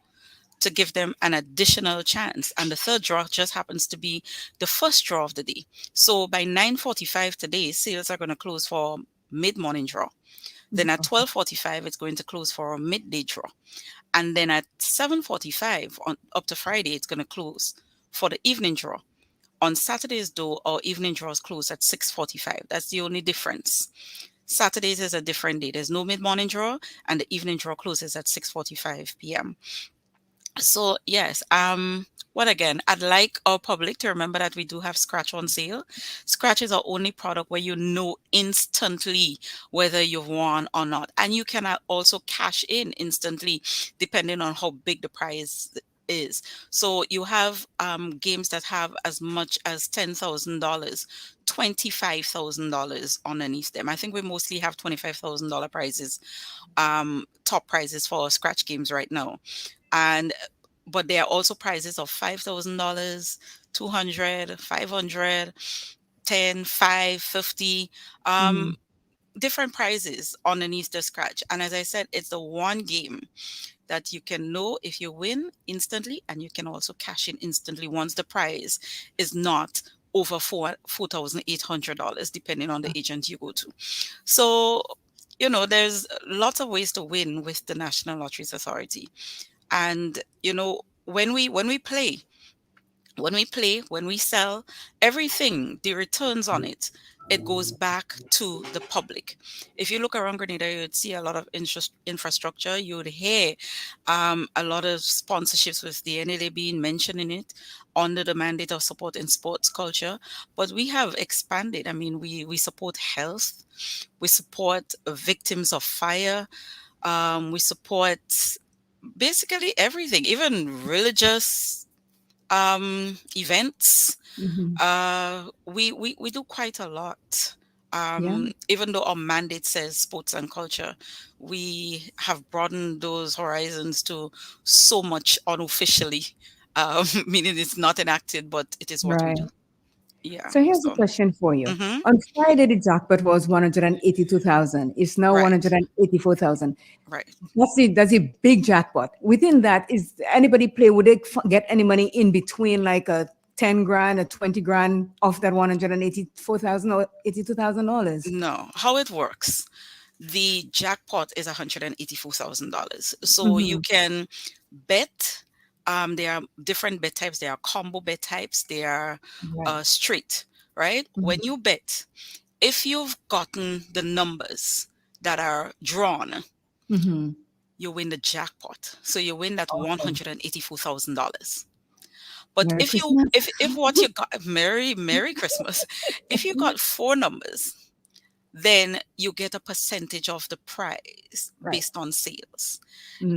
to give them an additional chance. And the third draw just happens to be the first draw of the day. So by 9:45 today, sales are going to close for mid-morning draw. Then at 12:45, it's going to close for a midday draw. And then at 7:45 on up to Friday, it's going to close for the evening draw. On Saturdays, though, our evening draws close at 6:45. That's the only difference. Saturdays is a different day. There's no mid-morning draw, and the evening draw closes at 6:45 p.m. So yes, what again? I'd like our public to remember that we do have Scratch on sale. Scratch is our only product where you know instantly whether you've won or not, and you can also cash in instantly depending on how big the prize is. So you have games that have as much as $10,000, $25,000 underneath them. I think we mostly have $25,000 prizes, top prizes for Scratch games right now. And but there are also prizes of $5,000, 200, 500, 10, 5, 50, different prizes underneath the Scratch. And as I said, it's the one game that you can know if you win instantly, and you can also cash in instantly once the prize is not over $4,800, depending on the agent you go to. So, there's lots of ways to win with the National Lotteries Authority. And when we play, When we play, when we sell, everything, the returns on it, it goes back to the public. If you look around Grenada, you'd see a lot of infrastructure. You would hear a lot of sponsorships with the NLA being mentioned in it under the mandate of support in sports culture. But we have expanded. I mean, we support health, we support victims of fire, we support basically everything, even religious events. Mhm. We do quite a lot. Yeah. Even though our mandate says sports and culture, we have broadened those horizons to so much unofficially, meaning it's not enacted, but it is what we Right. do. Yeah. So here's a So, question for you. mhm, On Friday, the jackpot was 182,000. It's now right, 184,000. right. That's a big jackpot. Within that, is anybody play? Would they get any money in between, like a 10 grand, a 20 grand off that 184,000 or $82,000? No, how it works. The jackpot is $184,000. So you Mm-hmm. can bet. There are different bet types. There are combo bet types. There are Right. straight, right? When you bet, if you've gotten the numbers that are drawn, Mm-hmm. you win the jackpot. So you win that Okay. $184,000. But Merry Christmas. if what you got, Merry Christmas, if you got four numbers, then you get a percentage of the prize Right. based on sales.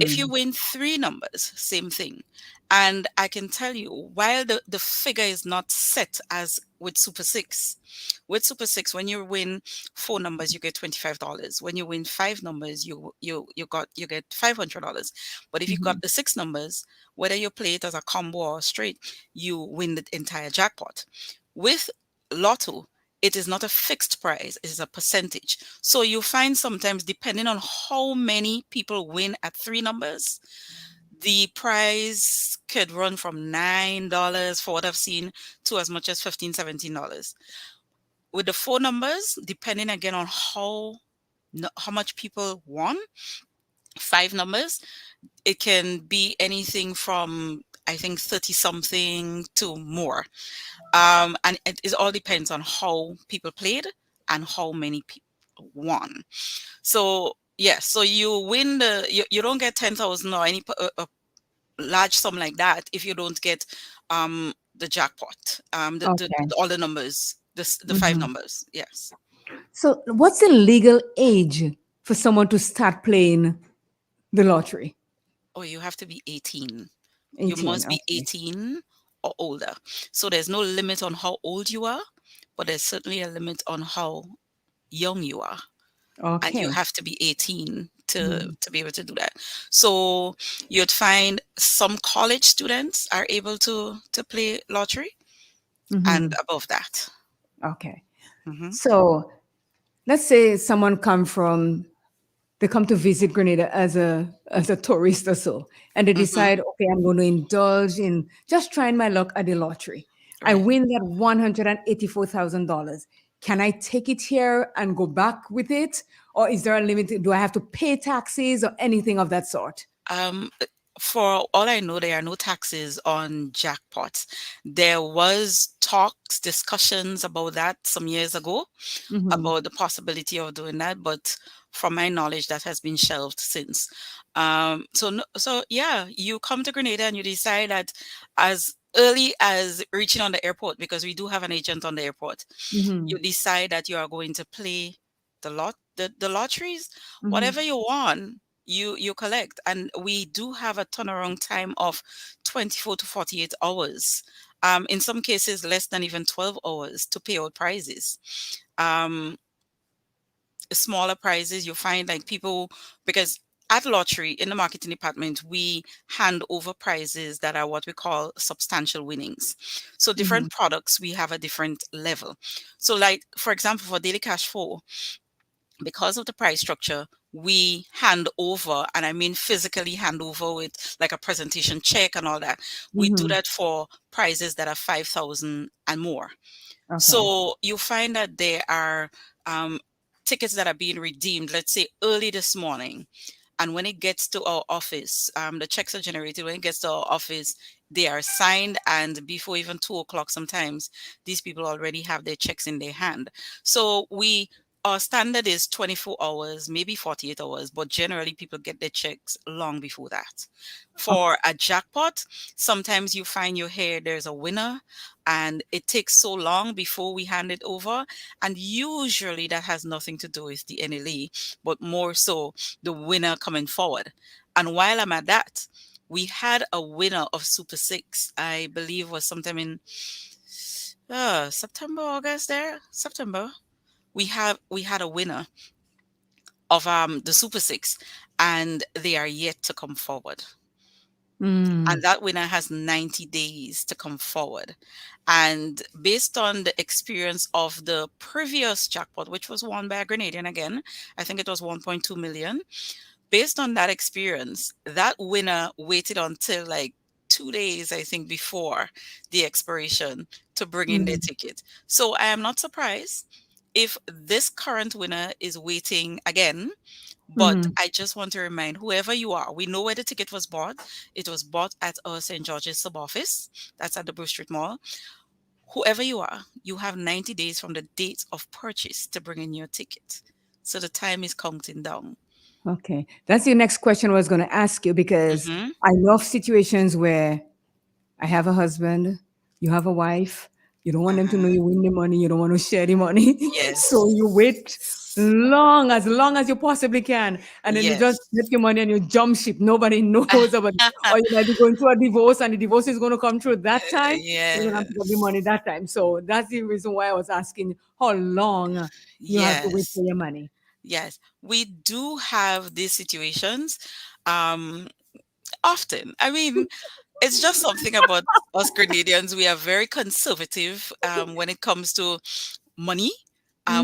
If you Mm. win three numbers, same thing. And I can tell you, while the figure is not set as with Super Six, when you win four numbers, you get $25. When you win five numbers, you get $500. But if you Mhm. got the six numbers, whether you play it as a combo or straight, you win the entire jackpot. With Lotto, it is not a fixed price, it is a percentage. So you find sometimes, depending on how many people win at three numbers, the price could run from $9 for what I've seen to as much as $15, $17. With the four numbers, depending again on how much people won, five numbers, it can be anything from, I think, 30 something to more. And it all depends on how people played and how many people won. So yes, so you don't get 10,000 or any a large sum like that if you don't get the jackpot, Okay. all the numbers, the five Mhm. numbers. Yes. So, what's the legal age for someone to start playing the lottery? Oh, you have to be 18. You 18. must be Okay. 18 or older. So there's no limit on how old you are, but there's certainly a limit on how young you are. And you Okay. have to be 18 Mm. to be able to do that. So you'd find some college students are able to play lottery and Mhm. above that. Okay. Hmm. So, let's say someone they come to visit Grenada as a tourist or so, and they Hmm. decide, okay, I'm going to indulge in just trying my luck at the lottery. I Right. win that $184,000. Can I take it here and go back with it, or is there a limit? Do I have to pay taxes or anything of that sort? Um, for all I know, there are no taxes on jackpots. There was talks, discussions about that some years ago, Mm-hmm. about the possibility of doing that, but from my knowledge, that has been shelved since. So no, so yeah, you come to Grenada and you decide that as early as reaching on the airport, because we do have an agent on the airport, Mm-hmm. you decide that you are going to play the lotteries, Mm-hmm. whatever you want. You collect, and we do have a turnaround time of 24 to 48 hours, in some cases less than even 12 hours to pay out prizes. um Smaller prizes, you find like people, because at lottery in the marketing department, we hand over prizes that are what we call substantial winnings. So Mm-hmm. different products, we have a different level. So like for example, for daily cash 4, because of the price structure, we hand over, and I mean physically hand over with like a presentation check and all that. We do Mm-hmm. that for prizes that are 5,000 and more. Okay. So you find that there are um, tickets that are being redeemed, let's say early this morning, And when it gets to our office, the checks are generated. When it gets to our office, they are signed, and before even 2 o'clock, sometimes these people already have their checks in their hand. So our standard is 24 hours, maybe 48 hours, but generally people get their checks long before that. For a jackpot, sometimes you find there's a winner, and it takes so long before we hand it over. And usually that has nothing to do with the NLE, but more so the winner coming forward. And while I'm at that, we had a winner of Super Six, I believe was sometime in September, August there. September. We had a winner of the Super Six, and they are yet to come forward. And that winner has 90 days to come forward. And based on the experience of the previous jackpot, which was won by a Grenadian again, I think it was 1.2 million. Based on that experience, that winner waited until like 2 days, I think, before the expiration to bring in their ticket. So I am not surprised if this current winner is waiting again. But I just want to remind whoever you are, we know where the ticket was bought. It was bought at our St. George's sub office. That's at the Bruce Street Mall. Whoever you are, you have 90 days from the date of purchase to bring in your ticket. So the time is counting down. Okay. That's the next question I was going to ask you, because Mhm. I love situations where I have a husband, you have a wife, you don't want them to know you win the money, you don't want to share the money. So Yes. you wait long as you possibly can. And then you just Yes. get your money and you jump ship. Nobody knows about it. Or you might be going through a divorce and the divorce is going to come through that time. You're going to have to get the money that time. So that's the reason why I was asking how long you have to wait Yes. for your money. Yes. We do have these situations um, often. I mean, it's just something about us Grenadians. We are very conservative when it comes to money.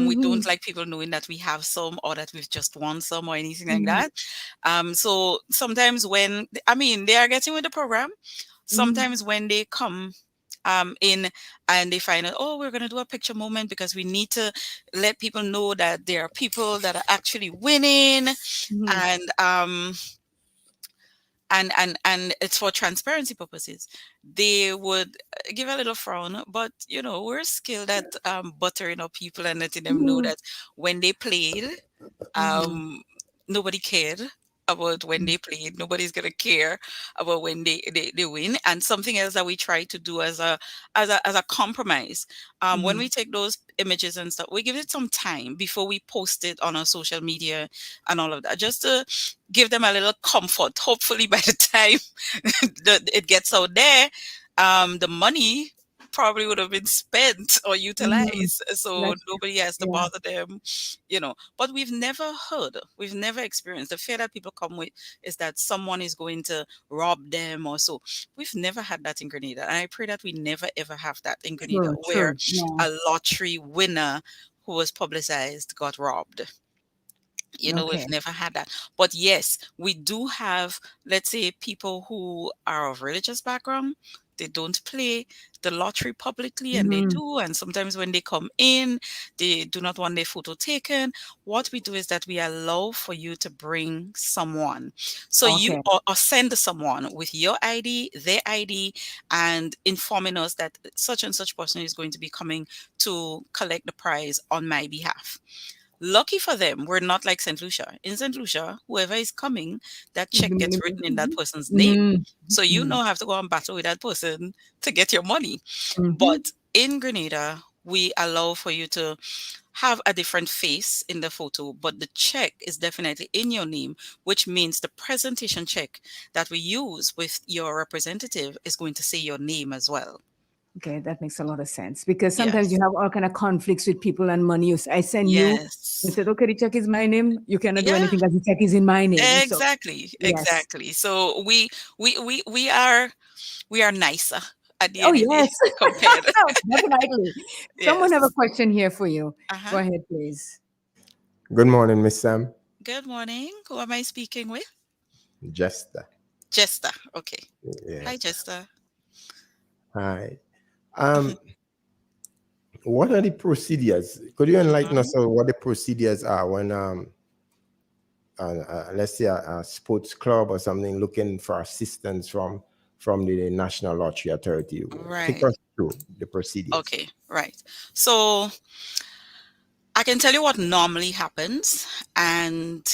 We don't like people knowing that we have some, or that we've just won some, or anything like that. So sometimes they are getting with the program. Sometimes when they come in and they find out, oh, we're going to do a picture moment because we need to let people know that there are people that are actually winning, and and it's for transparency purposes. They would give a little frown, but we're skilled at buttering up people and letting them know that when they played, um, nobody cared about when they played. Nobody's gonna care about when they win. And something else that we try to do as a compromise, when we take those images and stuff, we give it some time before we post it on our social media and all of that, just to give them a little comfort. Hopefully, by the time it gets out there, the money probably would have been spent or utilized, so That's nobody has to yeah. bother them. But we've never experienced the fear that people come with, is that someone is going to rob them or so. We've never had that in Grenada, and I pray that we never ever have that in Grenada, where True. Yeah. a lottery winner who was publicized got robbed. We've Okay. never had that. But yes, we do have, let's say, people who are of religious background. They don't play the lottery publicly, and they do. And sometimes when they come in, they do not want their photo taken. What we do is that we allow for you to bring someone. So you Okay. or send someone with your ID, their ID, and informing us that such and such person is going to be coming to collect the prize on my behalf. Lucky for them, we're not like St. Lucia. In St. Lucia, whoever is coming, that check gets written in that person's name. So you now have to go and battle with that person to get your money. But in Grenada, we allow for you to have a different face in the photo, but the check is definitely in your name, which means the presentation check that we use with your representative is going to say your name as well. Okay, that makes a lot of sense, because sometimes you Yes. have all kind of conflicts with people and money. I send you, you Yes. said, okay, the check is my name. You cannot do Yeah. anything because the check is in my name. So Exactly, yes. exactly. So we are nicer at the Oh end of the yes, day compared. definitely. Someone have a Yes. question here for you. Go Uh-huh. ahead, please. Good morning, Miss Sam. Good morning. Who am I speaking with? Jester. Jester. Okay. Yeah. Hi, Jester. Hi. Um, what are the procedures? Could you enlighten us on what the procedures are when let's say a sports club or something looking for assistance from the National Lottery Authority. Take Right. us through the procedures. Okay, right. So I can tell you what normally happens, and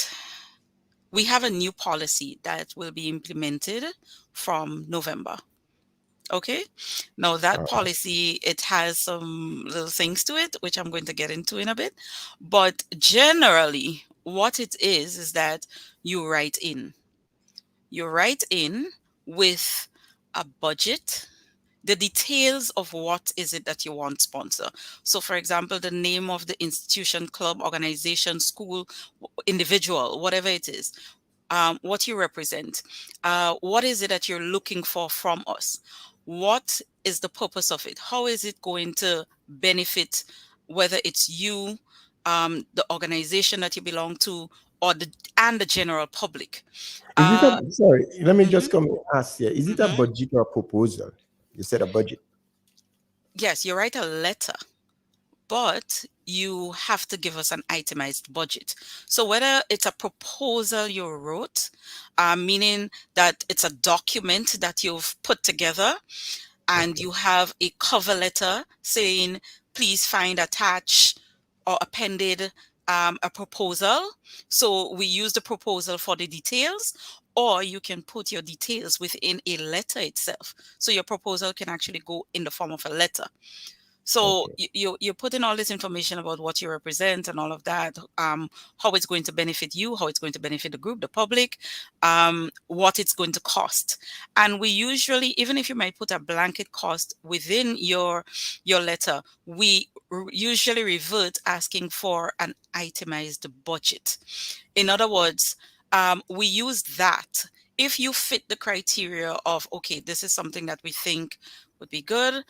we have a new policy that will be implemented from November. Okay. Now that policy, it has some little things to it, which I'm going to get into in a bit. But generally, what it is that you write in. You write in with a budget, the details of what is it that you want sponsor. So for example, the name of the institution, club, organization, school, individual, whatever it is, what you represent, what is it that you're looking for from us, what is the purpose of it, how is it going to benefit, whether it's you, the organization that you belong to, or the general public. Is it a, sorry, let me just Mhm, come and ask here. Is it a mhm. budget or a proposal? You said a budget. Yes, you write a letter, but you have to give us an itemized budget. So whether it's a proposal you wrote, meaning that it's a document that you've put together, and you have a cover letter saying, please find attached or appended a proposal. So we use the proposal for the details, or you can put your details within a letter itself. So your proposal can actually go in the form of a letter. So you put in all this information about what you represent and all of that, how it's going to benefit you, how it's going to benefit the group, the public, what it's going to cost. And we usually, even if you might put a blanket cost within your letter, we usually revert asking for an itemized budget. In other words, we use that. If you fit the criteria of, okay, this is something that we think would be good,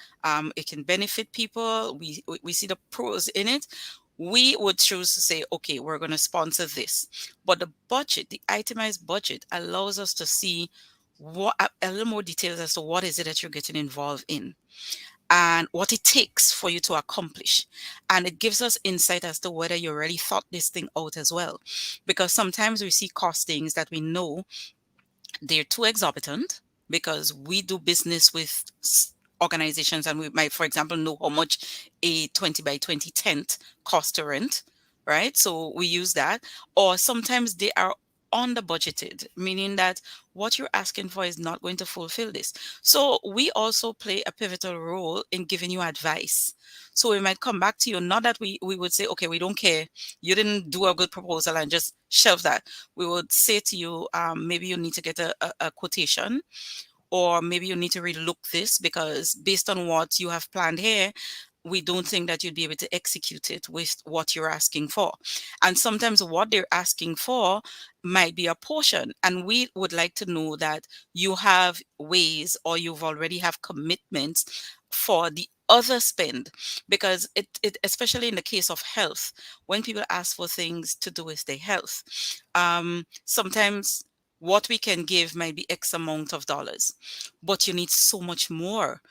it can benefit people, we see the pros in it, we would choose to say, okay, we're going to sponsor this. But the budget, the itemized budget, allows us to see what a little more details as to what is it that you're getting involved in and what it takes for you to accomplish. And it gives us insight as to whether you already thought this thing out as well. Because sometimes we see costings that we know they're too exorbitant, because we do business with organizations and we might, for example, know how much a 20 by 20 tent costs to rent, right? So we use that. Or sometimes they are under budgeted, meaning that what you're asking for is not going to fulfill this. So we also play a pivotal role in giving you advice. So we might come back to you, not that we would say, okay, we don't care, you didn't do a good proposal, and just shelve that. We would say to you, maybe you need to get a quotation, or maybe you need to relook this, because based on what you have planned here, we don't think that you'd be able to execute it with what you're asking for. And sometimes what they're asking for might be a portion. And we would like to know that you have ways, or you've already have commitments for the other spend, because it especially in the case of health, when people ask for things to do with their health, sometimes what we can give might be X amount of dollars, but you need so much more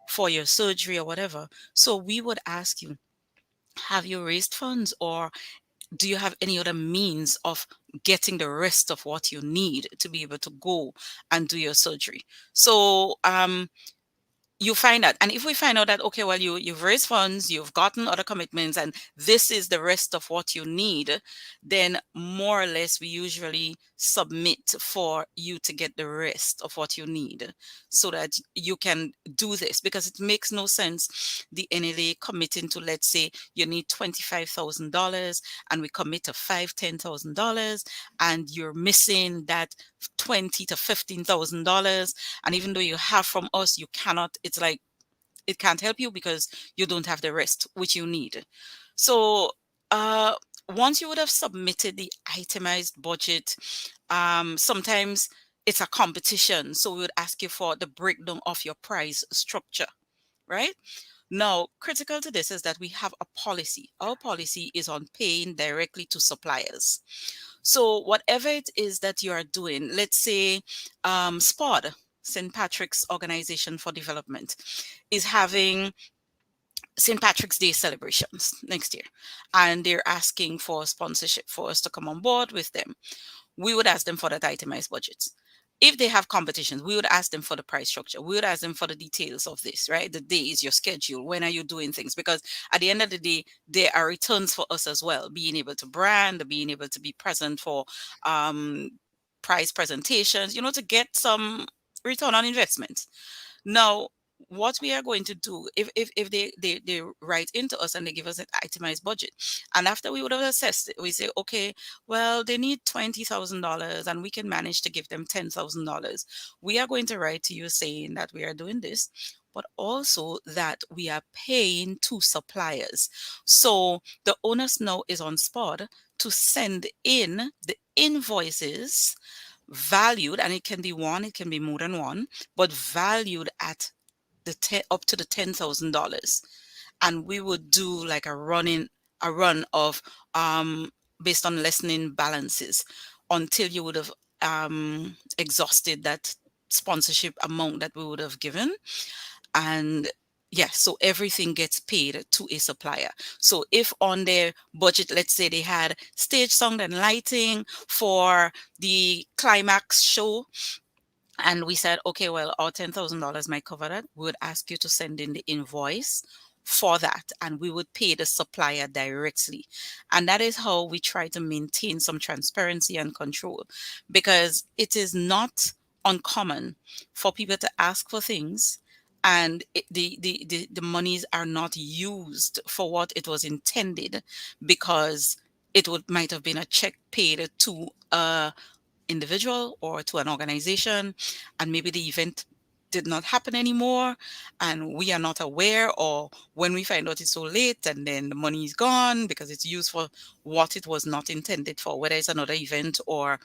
for your surgery or whatever. So we would ask you, have you raised funds, or do you have any other means of getting the rest of what you need to be able to go and do your surgery? So you find out, and if we find out that, okay, well, you've raised funds, you've gotten other commitments, and this is the rest of what you need, then more or less we usually submit for you to get the rest of what you need, so that you can do this. Because it makes no sense the NLA committing to, let's say you need $25,000, and we commit to $10,000, and you're missing that $20,000 to $15,000, and even though you have from us, you cannot, it's like it can't help you because you don't have the rest which you need. So once you would have submitted the itemized budget, sometimes it's a competition, so we would ask you for the breakdown of your price structure, right? Now, critical to this is that we have a policy. Our policy is on paying directly to suppliers. So whatever it is that you are doing, let's say SPOD, St. Patrick's Organization for Development, is having St. Patrick's Day celebrations next year, and they're asking for sponsorship for us to come on board with them. We would ask them for that itemized budgets. If they have competitions, we would ask them for the price structure. We would ask them for the details of this, right? The days, your schedule, when are you doing things? Because at the end of the day, there are returns for us as well. Being able to brand, being able to be present for um, prize presentations, to get some return on investment. Now, what we are going to do, if they write into us and they give us an itemized budget, and after we would have assessed it, we say, okay, well, they need $20,000 and we can manage to give them $10,000. We are going to write to you saying that we are doing this, but also that we are paying to suppliers. So the onus now is on spot to send in the invoices valued, and it can be one, it can be more than one, but valued at up to the $10,000, and we would do like a run of based on lessening balances until you would have exhausted that sponsorship amount that we would have given. And yes, so everything gets paid to a supplier. So if on their budget, let's say they had stage sound and lighting for the climax show, and we said, okay, well, our $10,000 might cover that. We would ask you to send in the invoice for that, and we would pay the supplier directly. And that is how we try to maintain some transparency and control, because it is not uncommon for people to ask for things and the monies are not used for what it was intended, because it might have been a check paid to a individual or to an organization, and maybe the event did not happen anymore and we are not aware, or when we find out it's so late and then the money is gone because it's used for what it was not intended for, whether it's another event or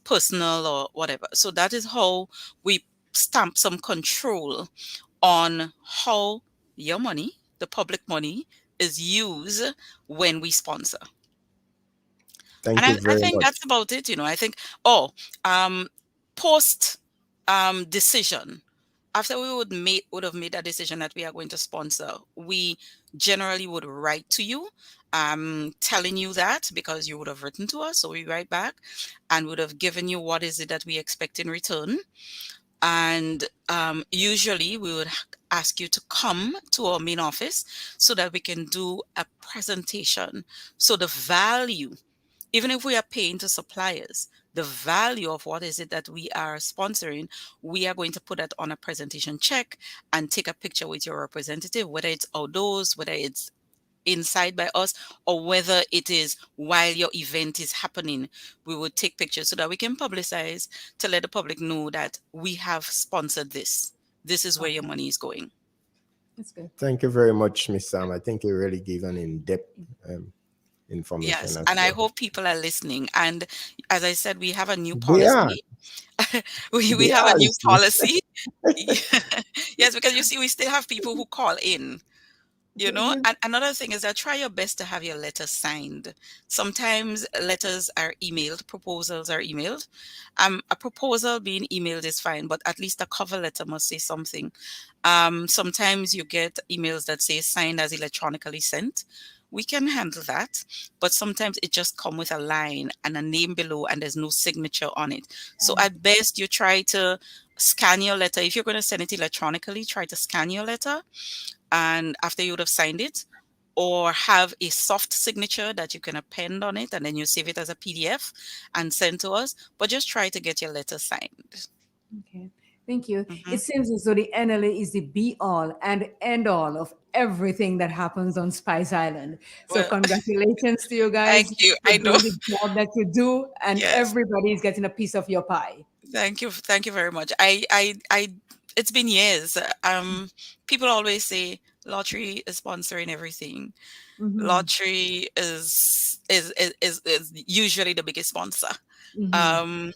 personal or whatever. So that is how we stamp some control on how your money, the public money, is used when we sponsor. Thank And you I very think much. that's about it. I think, post decision, after we would have made a decision that we are going to sponsor, we generally would write to you, telling you that, because you would have written to us. So we write back and would have given you what is it that we expect in return. And usually we would ask you to come to our main office so that we can do a presentation. So the value, even if we are paying to suppliers, the value of what is it that we are sponsoring, we are going to put that on a presentation check and take a picture with your representative, whether it's outdoors, whether it's inside by us, or whether it is while your event is happening. We would take pictures so that we can publicize, to let the public know that we have sponsored this. This is where your money is going. That's good. Thank you very much, Miss Sam. I think you really gave an in-depth information Yes, as and I well. hope people are listening. And as I said, we have a new They are. policy. we They have a are new listening. policy. Yes, because you see, we still have people who call in. And another thing is that try your best to have your letter signed. Sometimes letters are emailed, proposals are emailed. A proposal being emailed is fine, but at least a cover letter must say something. Sometimes you get emails that say signed as electronically sent. We can handle that, but sometimes it just come with a line and a name below and there's no signature on it. So at best, you try to scan your letter. If you're going to send it electronically, try to scan your letter, and after you would have signed it, or have a soft signature that you can append on it, and then you save it as a PDF and send to us. But just try to get your letter signed. Okay. Thank you. Mhm. It seems as though the NLA is the be all and end all of everything that happens on Spice Island. So, Well, congratulations to you thank guys you. for I know. doing the job that you do, and Yes. everybody is getting a piece of your pie. Thank you. Thank you very much. It's been years. People always say lottery is sponsoring everything. Mhm. Lottery is usually the biggest sponsor. Mhm. Um,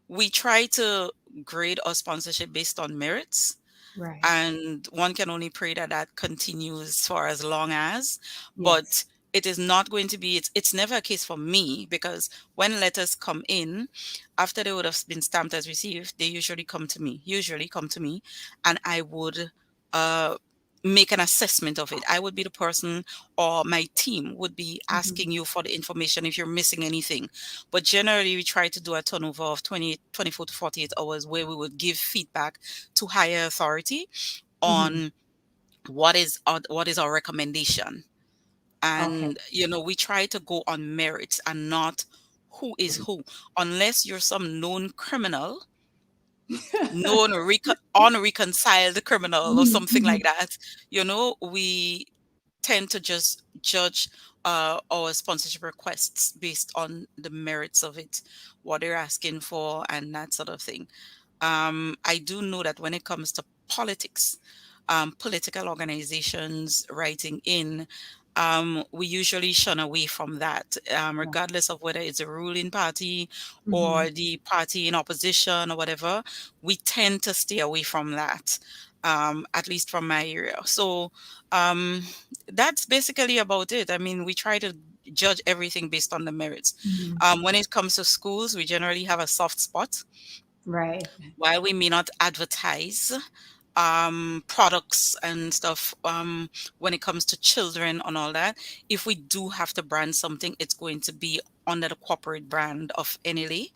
we try to grade our sponsorship based on merits, Right. and one can only pray that that continues for as long as. Yes. But it is not going to be, it's never a case for me, because when letters come in, after they would have been stamped as received, they usually come to me, and I would make an assessment of it. I would be the person, or my team would be asking you for the information if you're missing anything. But generally, we try to do a turnover of 24 to 48 hours where we would give feedback to higher authority on what is our recommendation. Okay. And we try to go on merits and not who is who. Unless you're some known criminal, known unreconciled criminal or something like that, we tend to just judge our sponsorship requests based on the merits of it, what they're asking for, and that sort of thing. I do know that when it comes to politics, political organizations writing in, we usually shun away from that, regardless of whether it's a ruling party or the party in opposition or whatever. We tend to stay away from that, at least from my area. So um, that's basically about it. I mean, we try to judge everything based on the merits. When it comes to schools, we generally have a soft spot. Right. While we may not advertise products and stuff, when it comes to children and all that, if we do have to brand something, it's going to be under the corporate brand of NLA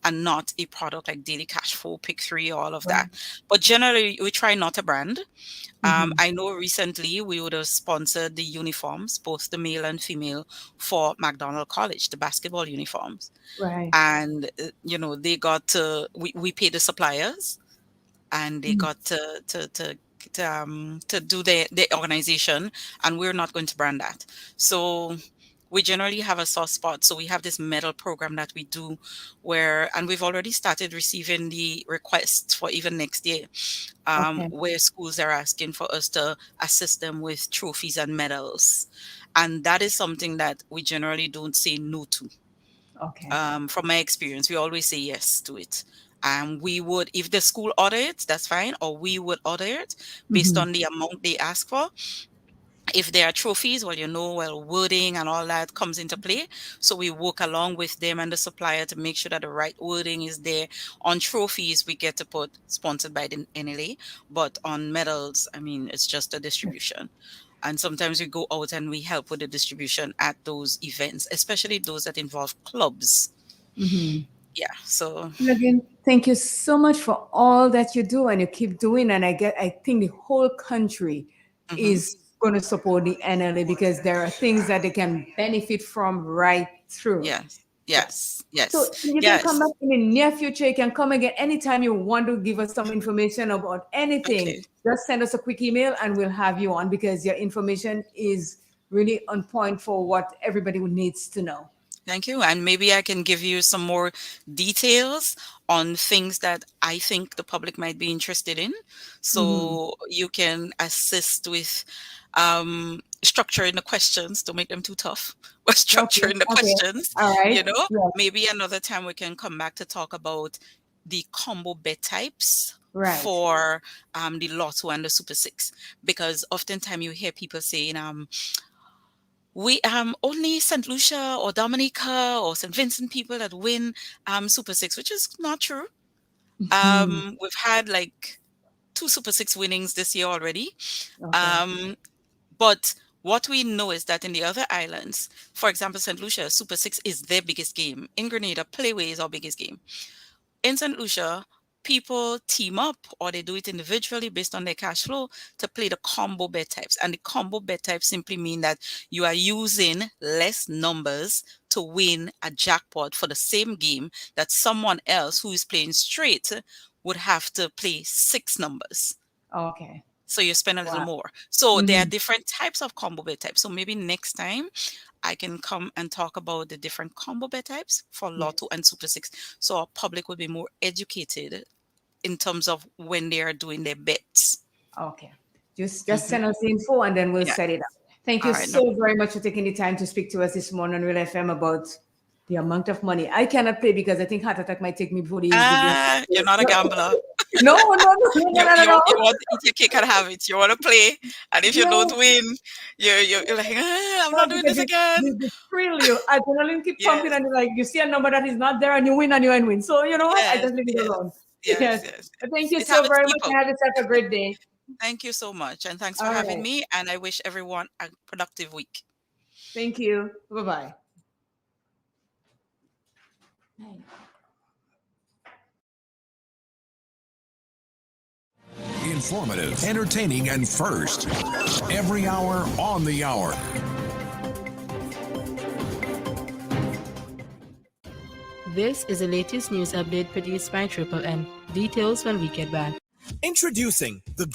and not a product like Daily Cash Flow, Pick 3, all of that. But generally, we try not to brand. I know recently we would have sponsored the uniforms, both the male and female, for McDonald College, the basketball uniforms. Right. And, they got we paid the suppliers, and they got to do the organization, and we're not going to brand that. So we generally have a soft spot. So we have this medal program that we do and we've already started receiving the requests for even next year, Okay. where schools are asking for us to assist them with trophies and medals. And that is something that we generally don't say no to. Okay. From my experience, we always say yes to it. We would, if the school order it, that's fine, or we would order it based on the amount they ask for. If there are trophies, wording and all that comes into play. So we work along with them and the supplier to make sure that the right wording is there. On trophies, we get to put sponsored by the NLA, but on medals, I mean, it's just a distribution. And sometimes we go out and we help with the distribution at those events, especially those that involve clubs. Yeah. So Again, thank you so much for all that you do and you keep doing. And I think the whole country is going to support the NLA because there are things that they can benefit from right through. Yes. So you can come back in the near future. You can come again anytime you want to give us some information about anything. Okay. Just send us a quick email and we'll have you on because your information is really on point for what everybody needs to know. Thank you. And maybe I can give you some more details on things that I think the public might be interested in. So you can assist with structuring the questions, don't make them too tough, but structuring the questions. All right. Maybe another time we can come back to talk about the combo bet types Right. for the Lotto and the Super Six. Because oftentimes you hear people saying, we only St. Lucia or Dominica or St. Vincent people that win Super Six, which is not true. We've had like 2 Super Six winnings this year already. But what we know is that in the other islands, for example, St. Lucia, Super Six is their biggest game. In Grenada, Playway is our biggest game. In St. Lucia, people team up or they do it individually based on their cash flow to play the combo bet types. And the combo bet types simply mean that you are using less numbers to win a jackpot for the same game that someone else who is playing straight would have to play 6 numbers. Okay. So you spend a little more. So there are different types of combo bet types. So maybe next time I can come and talk about the different combo bet types for Lotto and Super Six. So our public will be more educated in terms of when they are doing their bets. Okay. Just send us the info and then we'll set it up. Thank you so very much for taking the time to speak to us this morning on Real FM about the amount of money. I cannot play because I think heart attack might take me before the You're not a gambler. No. You want to eat your cake and have it. You want to play, and if you don't win, you're like, I'm not doing this again. The thrill, you adrenaline keep pumping, and you're like, you see a number that is not there, and you win, So you know what? I just leave it alone. Yes. Thank you so very much. Have yourself a great day. Thank you so much. And thanks for All having right. me. And I wish everyone a productive week. Thank you. Bye-bye. Informative, entertaining, and first. Every hour on the hour. This is the latest news update produced by Triple M. Details when we get back. Introducing the